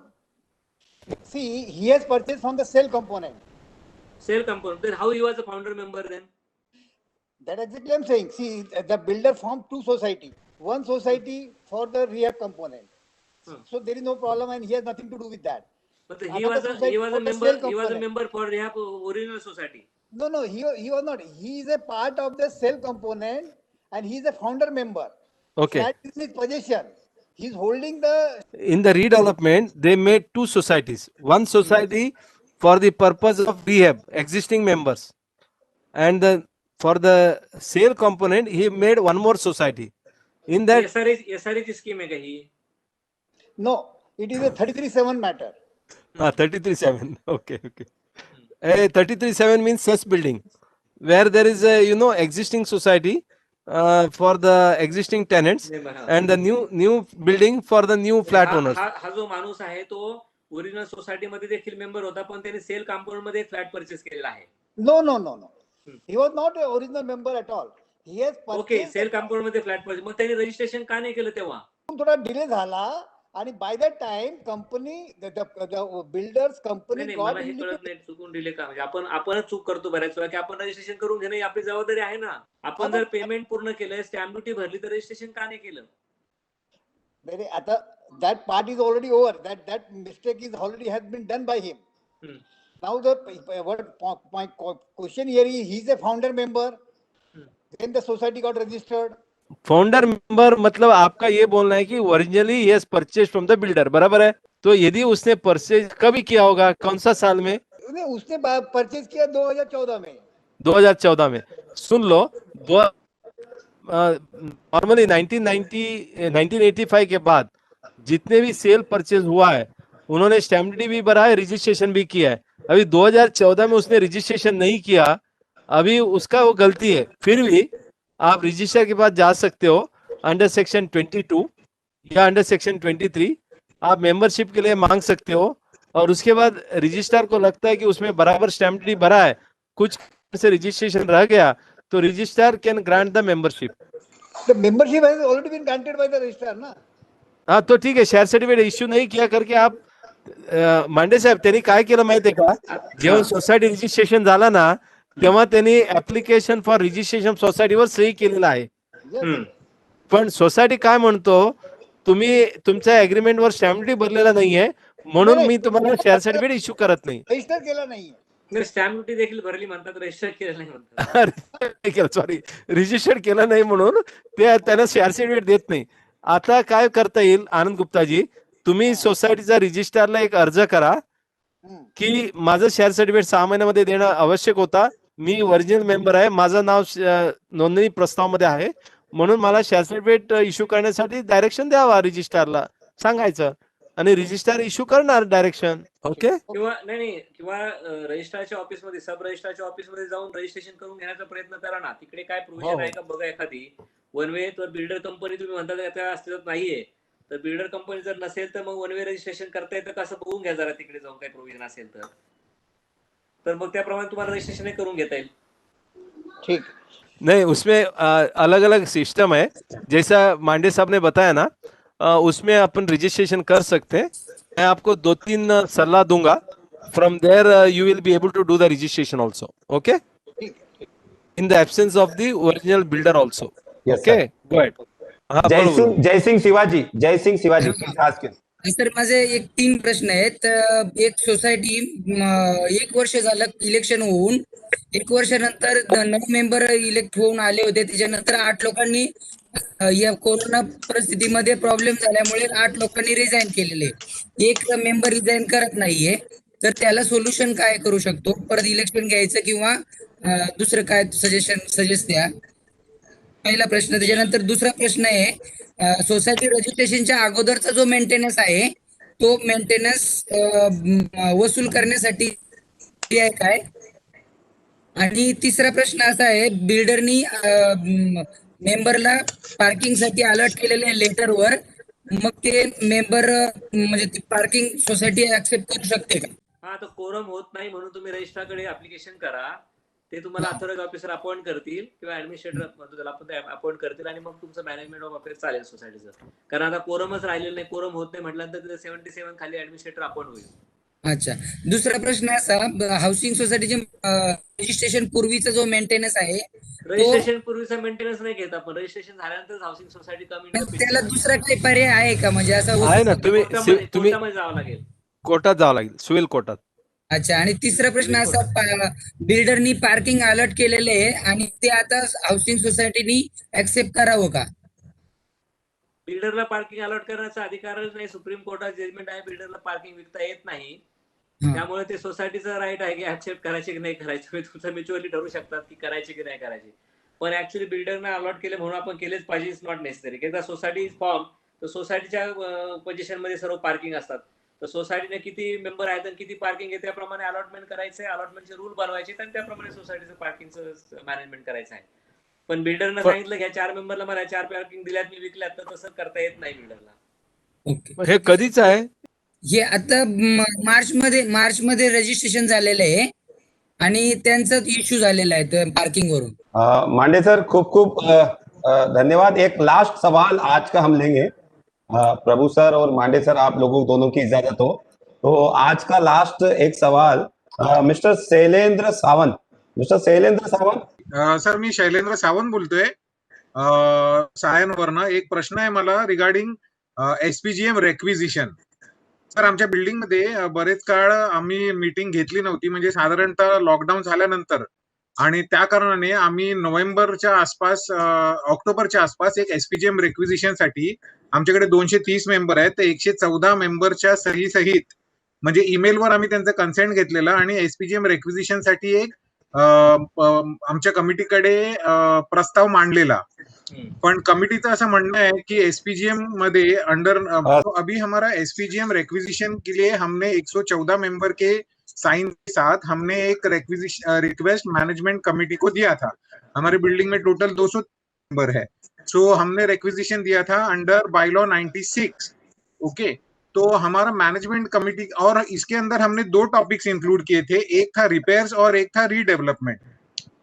See, he has purchased from the sale component. Sale component. Then how he was a founder member then? That exactly I'm saying. See, the builder formed two society. One society for the rehab component. So there is no problem, and he has nothing to do with that. But he was a member for rehab original society. No, he was not. He is a part of the cell component, and he is a founder member. Okay. That is his possession. He is holding the. In the redevelopment, they made two societies. One society for the purpose of rehab, existing members, and for the sale component, he made one more society. In that SRH scheme है ही? No, it is a 33-7 matter. 33-7. Okay. 33-7 means such building where there is a existing society for the existing tenants and the new building for the new flat owners. हा जो माणूस आहे तो original society मध्ये देखील member होता, पण त्याने सेल कंपाऊंड मध्ये फ्लॅट परचेस केलेला आहे. No. He was not an original member at all. He has purchased. Okay, sale compound मध्ये फ्लॅट परचेस. मग त्याने रजिस्ट्रेशन का नाही केलं तेव्हा? थोडा डिले झाला, आणि by that time company the builders company got. मला हे कळत नाही चुकून डिले का, म्हणजे आपणच चूक करतो बऱ्याच वेळा की आपण रजिस्ट्रेशन करून घेणे ही आपली जबाबदारी आहे ना. आपण जर पेमेंट पूर्ण केलं, स्टॅम्प ड्युटी भरली, तर रजिस्ट्रेशन का नाही केलं? आता that part is already over. That mistake is already has been done by him. Now my question here is, he is a founder member. Then the society got registered. Founder member मतलब आपका ये बोलना है कि originally he has purchase from the builder, बराबर है? तो यदि उसने परचेज कभी किया होगा, कौन सा साल में? उसने परचेज किया 2014 में. 2014 में. सुन लो, नॉर्मली 1985 के बाद जितने भी सेल परचेज हुआ है उन्होंने स्टैम्प ड्यूटी भी भरा है, रजिस्ट्रेशन भी किया है. अभी 2014 में उसने रजिस्ट्रेशन नहीं किया, अभी उसका वो गलती है. फिर भी आप रजिस्टर के पास जा सकते हो अंडर सेक्शन 22 या अंडर सेक्शन 23, आप मेंबरशिप के लिए मांग सकते हो, और उसके बाद रजिस्ट्रार को लगता है कि उसमें बराबर स्टैम्प ड्यूटी भरा है, कुछ से रजिस्ट्रेशन रह गया, तो registrar can grant the membership. The membership has already been granted by the registrar, ना? हाँ, तो ठीक है, शेअर सर्टिफिकेट इश्यू नाही किया करके आप मांडे साहेब त्यांनी काय केलं माहितीये का, जेव्हा सोसायटी रजिस्ट्रेशन झाला ना, तेव्हा त्यांनी ऍप्लिकेशन फॉर रजिस्ट्रेशन सोसायटीवर सही केलेला आहे. पण सोसायटी काय म्हणतो, तुम्ही तुमच्या अग्रीमेंटवर स्टॅम्प ड्युटी भरलेला नाहीये, म्हणून मी तुम्हाला शेअर सर्टिफिकेट इश्यू करत नाही. रजिस्टर केला नाहीये. स्टॅम्प ड्युटी देखील भरली म्हणतात, रजिस्टर केलं नाही म्हणतात. सॉरी, रजिस्टर केलं नाही म्हणून ते त्यांना शेअर सर्टिफिकेट देत नाही. आता काय करता येईल आनंद गुप्ताजी, तुम्ही सोसायटीचा रजिस्ट्रारला एक अर्ज करा की माझं शेअर सर्टिफिकेट 6 महिन्यामध्ये देणं आवश्यक होता, मी ओरिजिनल मेंबर आहे, माझं नाव नोंदणी प्रस्तावामध्ये आहे, म्हणून मला शेअर सर्टिफिकेट इश्यू करण्यासाठी डायरेक्शन द्यावा रजिस्ट्रारला सांगायचं, आणि रजिस्ट्रार इश्यू करणार डायरेक्शन. ओके. किंवा रजिस्ट्रारच्या ऑफिस मध्ये, सब रजिस्ट्रारच्या ऑफिस मध्ये जाऊन रजिस्ट्रेशन करून घेण्याचा प्रयत्न करा ना. तिकडे काय प्रोव्हिजन आहे का बघा एखादी. वन वे तर बिल्डर कंपनी तुम्ही म्हणता त्या अस्तित्वात नाहीये, तर बिल्डर कंपनी जर नसेल तर मग वन वे रजिस्ट्रेशन करता येतं कसं बघून घ्या जरा, तिकडे जाऊन काही प्रोव्हिजन असेल तर मग त्याप्रमाणे तुम्हाला रजिस्ट्रेशन करून घेता येईल. ठीक नहीं, उसमें अलग अलग सिस्टम है, जैसा मांडे साहब ने बताया ना, उसमें अपन रजिस्ट्रेशन कर सकते हैं. मैं आपको 2-3 सलाह दूंगा, from there you will be able to do the registration also. Okay, in the absence of the original builder also. Okay, go ahead. Jai Singh Shivaji sir, माझे 3 प्रश्न आहेत. एक सोसायटी 1 वर्ष झालं इलेक्शन होऊन, 1 वर्षानंतर 9 मेंबर इलेक्ट होऊन आले होते. त्याच्यानंतर 8 लोकांनी या कोरोना परिस्थितीमध्ये प्रॉब्लेम झाल्यामुळे 8 लोकांनी रिझाईन केलेले. एक मेंबर रिझाईन करत नाहीये, तर त्याला सोल्युशन काय करू शकतो? परत इलेक्शन घ्यायचं किंवा दुसरं काय सजेस्ट द्या. पहिला प्रश्न. त्याच्यानंतर दुसरा प्रश्न आहे, सोसायटी रजिस्ट्रेशनच्या अगोदरचा जो मेंटेनन्स आहे तो मेंटेनन्स वसूल करण्यासाठी आहे काय? आणि तिसरा प्रश्न असा आहे, बिल्डरनी मेंबरला पार्किंगसाठी अलर्ट केलेल्या लेटरवर मग ते मेंबर म्हणजे पार्किंग सोसायटी ऍक्सेप्ट करू शकते का? हा, तर कोरम होत नाही म्हणून तुम्ही रजिस्ट्रारकडे ऍप्लिकेशन करा, ते तुम्हाला अथॉरिटी ऑफिसर अपॉइंट करतील किंवा ऍडमिनिस्ट्रेटर अपॉइंट करतील आणि मग तुमचं मॅनेजमेंट ऑफ अफेअर्स चालेल सोसायटीचं. कारण आता कोरमच राहिलेलं नाही, कोरम होत नाही म्हटल्यानंतर 77 खाली ऍडमिनिस्ट्रेटर अपॉइंट होईल. अच्छा, दुसरा प्रश्न असा, हाऊसिंग सोसायटीचे रजिस्ट्रेशन पूर्वीचा जो मेंटेनन्स आहे रजिस्ट्रेशन पूर्वीचा मेंटेनन्स नाही घेत आपण, रजिस्ट्रेशन झाल्यानंतर हाऊसिंग सोसायटी कमी त्याला दुसरा काही पर्याय आहे का? म्हणजे असं आहे ना, तुम्ही कोर्टामध्ये जावं लागेल, कोर्टात जावं लागेल, सिव्हिल कोर्टात. अच्छा, आणि तिसरा प्रश्न असा, बिल्डरनी पार्किंग अलर्ट केलेले आहे आणि ते आता हाऊसिंग सोसायटीनी ऍक्सेप्ट करावं का? बिल्डरला पार्किंग अलॉट करण्याचा अधिकारच नाही, सुप्रीम कोर्टात जजमेंट आहे, बिल्डरला पार्किंग विकता येत नाही. त्यामुळे ते सोसायटीचा राईट आहे की ऍक्सेप्ट करायचे की नाही करायचे, तुमचं म्युच्युअली ठरवू शकतात की करायचे की नाही करायचे. पण ऍक्च्युअली बिल्डरने अलॉट केले म्हणून आपण केलेच पाहिजे, इज नॉट नेसेसरी. एकदा सोसायटी फॉर्म तर सोसायटीच्या पोझिशन मध्ये सर्व पार्किंग असतात, तर सोसायटीने किती मेंबर आहेत आणि किती पार्किंग आहे त्याप्रमाणे अलॉटमेंट करायचं आहे, अलॉटमेंटचे रूल बनवायचे आणि त्याप्रमाणे सोसायटीचं पार्किंगचं मॅनेजमेंट करायचं आहे. पण बिल्डरनं सांगितलं की 4 मेंबरला मला 4 पार्किंग दिल्यात, मी विकल्यात, तर तसं करता येत नाही बिल्डरला. हे कधीच आहे? हे आता मार्च मध्ये रजिस्ट्रेशन झालेलं आहे आणि त्यांचा इश्यू झालेला आहे पार्किंग वरून. मांडे सर, खूब खूब धन्यवाद. एक लास्ट सवाल आज का हम लेंगे. प्रभु सर और मांडे सर, आप लोगों दोनों की इजाजत हो तो आज का लास्ट एक सवाल mister Shailendra Sawant. Mister Shailendra Sawant. Sir, मी शैलेंद्र सावंत बोलतोय सायनवरनं. एक प्रश्न आहे मला रिगार्डिंग एसपीजीएम रेक्विजिशन. सर, आमच्या बिल्डिंगमध्ये बरेच काळ आम्ही मीटिंग घेतली नव्हती, म्हणजे साधारणतः लॉकडाऊन झाल्यानंतर, आणि त्या कारणाने आम्ही नोव्हेंबरच्या आसपास ऑक्टोबरच्या आसपास एक एसपीजीएम रेक्विजिशन साठी, आमच्याकडे 230 मेंबर आहेत, तर 114 मेंबरच्या सही सहित म्हणजे ईमेलवर आम्ही त्यांचा कन्सेंट घेतलेला आणि एसपीजीएम रेक्विजिशन साठी एक आमच्या कमिटीकडे प्रस्ताव मांडलेला. पण कमिटीचं असं म्हणणं है कि एसपीजीएम मध्ये अंडर अभी हमारा एसपीजीएम रेक्विजिशन के लिए हमने 114 मेंबर के साइन के साथ हमने एक रिक्वेस्ट मैनेजमेंट कमेटी को दिया था. हमारे बिल्डिंग में टोटल 200 मेंबर है, सो हमने रिक्वेजिशन दिया था अंडर बायलॉ 96. ओके, तो हमारा मैनेजमेंट कमेटी, और इसके अंदर हमने 2 टॉपिक्स इंक्लूड किए थे, एक था रिपेयर्स और एक था रीडेवलपमेंट,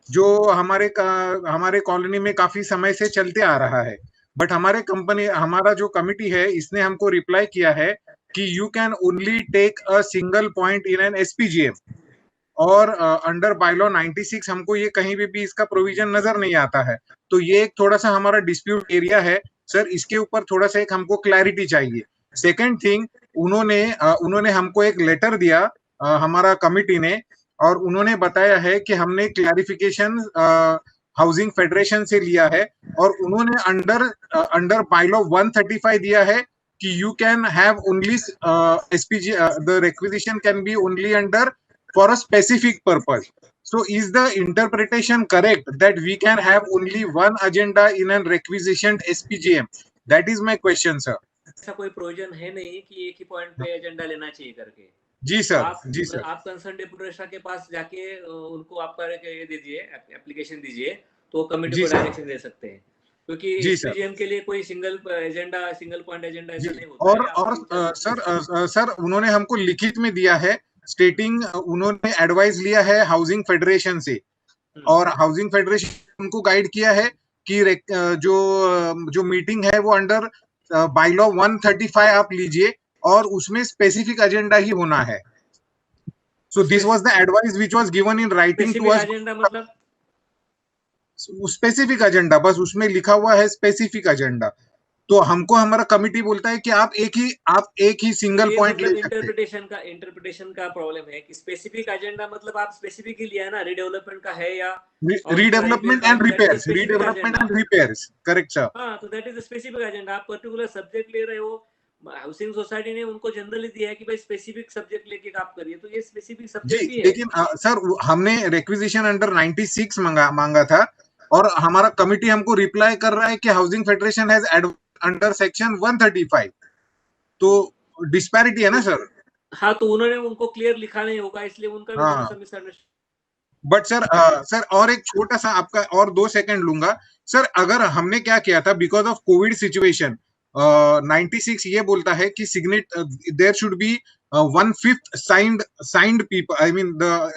जो हमारे कॉलोनी में काफी समय से चलते आ रहा है. बट हमारा जो कमिटी है इसने हमको रिप्लाई किया है कि you can only take a single point in an SPGM, और अंडर बायलॉ 96 हमको ये कहीं भी इसका प्रोविजन नजर नहीं आता है. तो ये एक थोड़ा सा हमारा डिस्प्यूट एरिया है सर, इसके ऊपर थोड़ा सा एक हमको क्लैरिटी चाहिए. सेकेंड थिंग, उन्होंने हमको एक लेटर दिया हमारा कमिटी ने, और उन्होंने बताया है कि हमने क्लैरिफिकेशन हाउसिंग फेडरेशन से लिया है, और उन्होंने अंडर बायलॉ 135 दिया है कि you can have only SPG, the requisition can be only under for a specific purpose. So is the interpretation correct that we can have only one agenda in a requisitioned SPGM? That is my question, sir. ऐसा कोई provision है नहीं कि एक ही point पे agenda लेना चाहिए करके. जी सर, जी सर. आप कंसर्न डेप्यूटी रजिस्ट्रार के पास जाके उनको आपका ये दीजिए, एप्लीकेशन दीजिए, तो कमेटी को डायरेक्शन दे सकते हैं, क्योंकि एसपीजीएम के लिए कोई single agenda, single point agenda ऐसा नहीं होता. और सर उन्होंने हमको लिखित में दिया है स्टेटिंग, उन्होंने एडवाइस लिया है हाउसिंग फेडरेशन से, और हाउसिंग फेडरेशन उनको गाइड किया है कि जो मीटिंग है वो अंडर बायलॉ 135 आप लीजिए, और उसमें स्पेसिफिक एजेंडा ही होना है. So this was the advice which was given in writing to us. Agenda मतलब स्पेसिफिक एजेंडा, बस उसमें लिखा हुआ है स्पेसिफिक एजेंडा. तो हमको हमारा कमिटी बोलता है कि आप एक ही सिंगल पॉइंट ले सकते हैं. इंटरप्रिटेशन का प्रॉब्लम है कि स्पेसिफिक एजेंडा मतलब आप स्पेसिफिक ही लिया है ना, रीडेवलपमेंट का है या redevelopment and repairs, correct sir. हाँ, तो दैट इज स्पेसिफिक एजेंडा. आप पर्टिकुलर सब्जेक्ट ले रहे हो, हाउसिंग सोसाइटी ने उनको जनरली दिया है कि भाई स्पेसिफिक सब्जेक्ट लेके आप करिए, तो ये स्पेसिफिक सब्जेक्ट ही है. लेकिन सर हमने रिक्विजिशन अंडर 96 मांगा था, और हमारा कमिटी हमको रिप्लाई कर रहा है कि housing federation has under section 135। तो डिस्पैरिटी है ना सर? हाँ, तो उन्होंने उनको क्लियर लिखा नहीं होगा, इसलिए उनका भी थोड़ा सा मिसअंडरस्टैंडिंग। बट सर सर और एक छोटा सा आपका और 2 सेकंड लूंगा सर। अगर हमने क्या किया था बिकॉज ऑफ कोविड सिचुएशन, 96 ये बोलता है कि सिग्नेट there should be 1/5 signed people, I mean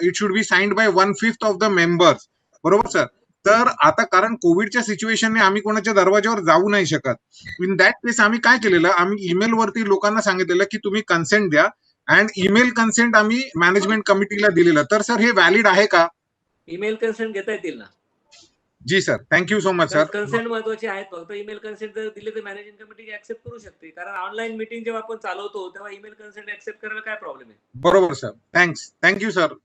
it should be signed by 1/5 of the members, बरोबर सर? तर आता कारण कोविडच्या सिच्युएशनने आम्ही कोणाच्या दरवाजावर जाऊ नाही शकत. इन दॅट केस आम्ही काय केलेलं, आम्ही ईमेल वरती लोकांना सांगितलेलं की तुम्ही कन्सेंट द्या, अँड ईमेल कन्सेंट आम्ही मॅनेजमेंट कमिटीला दिलेलं. तर सर हे व्हॅलिड आहे का? ईमेल कन्सेंट घेता येतील ना? जी sir, thank you so much sir. Consent महत्वाचे आहेत, फक्त ईमेल कन्सेंट जर दिले तर मॅनेजिंग कमिटी ऍक्सेप्ट करू शकते, कारण ऑनलाईन मीटिंग जेव्हा आपण चालवतो तेव्हा ईमेल कन्सेंट ऍक्सेप्ट करायला काय प्रॉब्लेम आहे? बरोबर sir, thank you sir,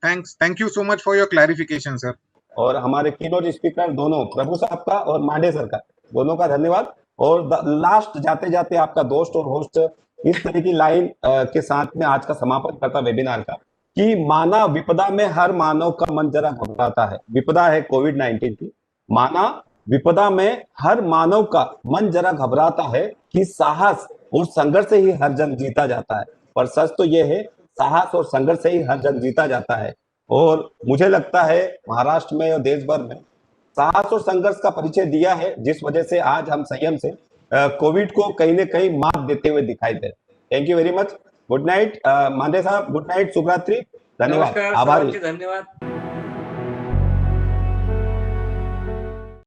thank you so much for your clarification sir. और हमारे कीनोट स्पीकर दोनों प्रभु साहब का और मांडे सर का, दोनों का धन्यवाद. और लास्ट जाते जाते आपका दोस्त और होस्ट इस तरह की लाइन के साथ में आज का समापन करता वेबिनार का कि माना विपदा में हर मानव का मन जरा घबराता है. विपदा है कोविड-19 की. माना विपदा में हर मानव का मन जरा घबराता है कि साहस और संघर्ष से ही हर जंग जीता जाता है. पर सच तो ये है, साहस और संघर्ष से ही हर जंग जीता जाता है. और मुझे लगता है महाराष्ट्र में और देश भर में साहस और संघर्ष का परिचय दिया है, जिस वजह से आज हम संयम से कोविड को कहीं न कहीं मात देते हुए दिखाई दे. Thank you very much. Good night Mande साहब, गुड नाइट, शुभ रात्रि, धन्यवाद, आभारी. धन्यवाद.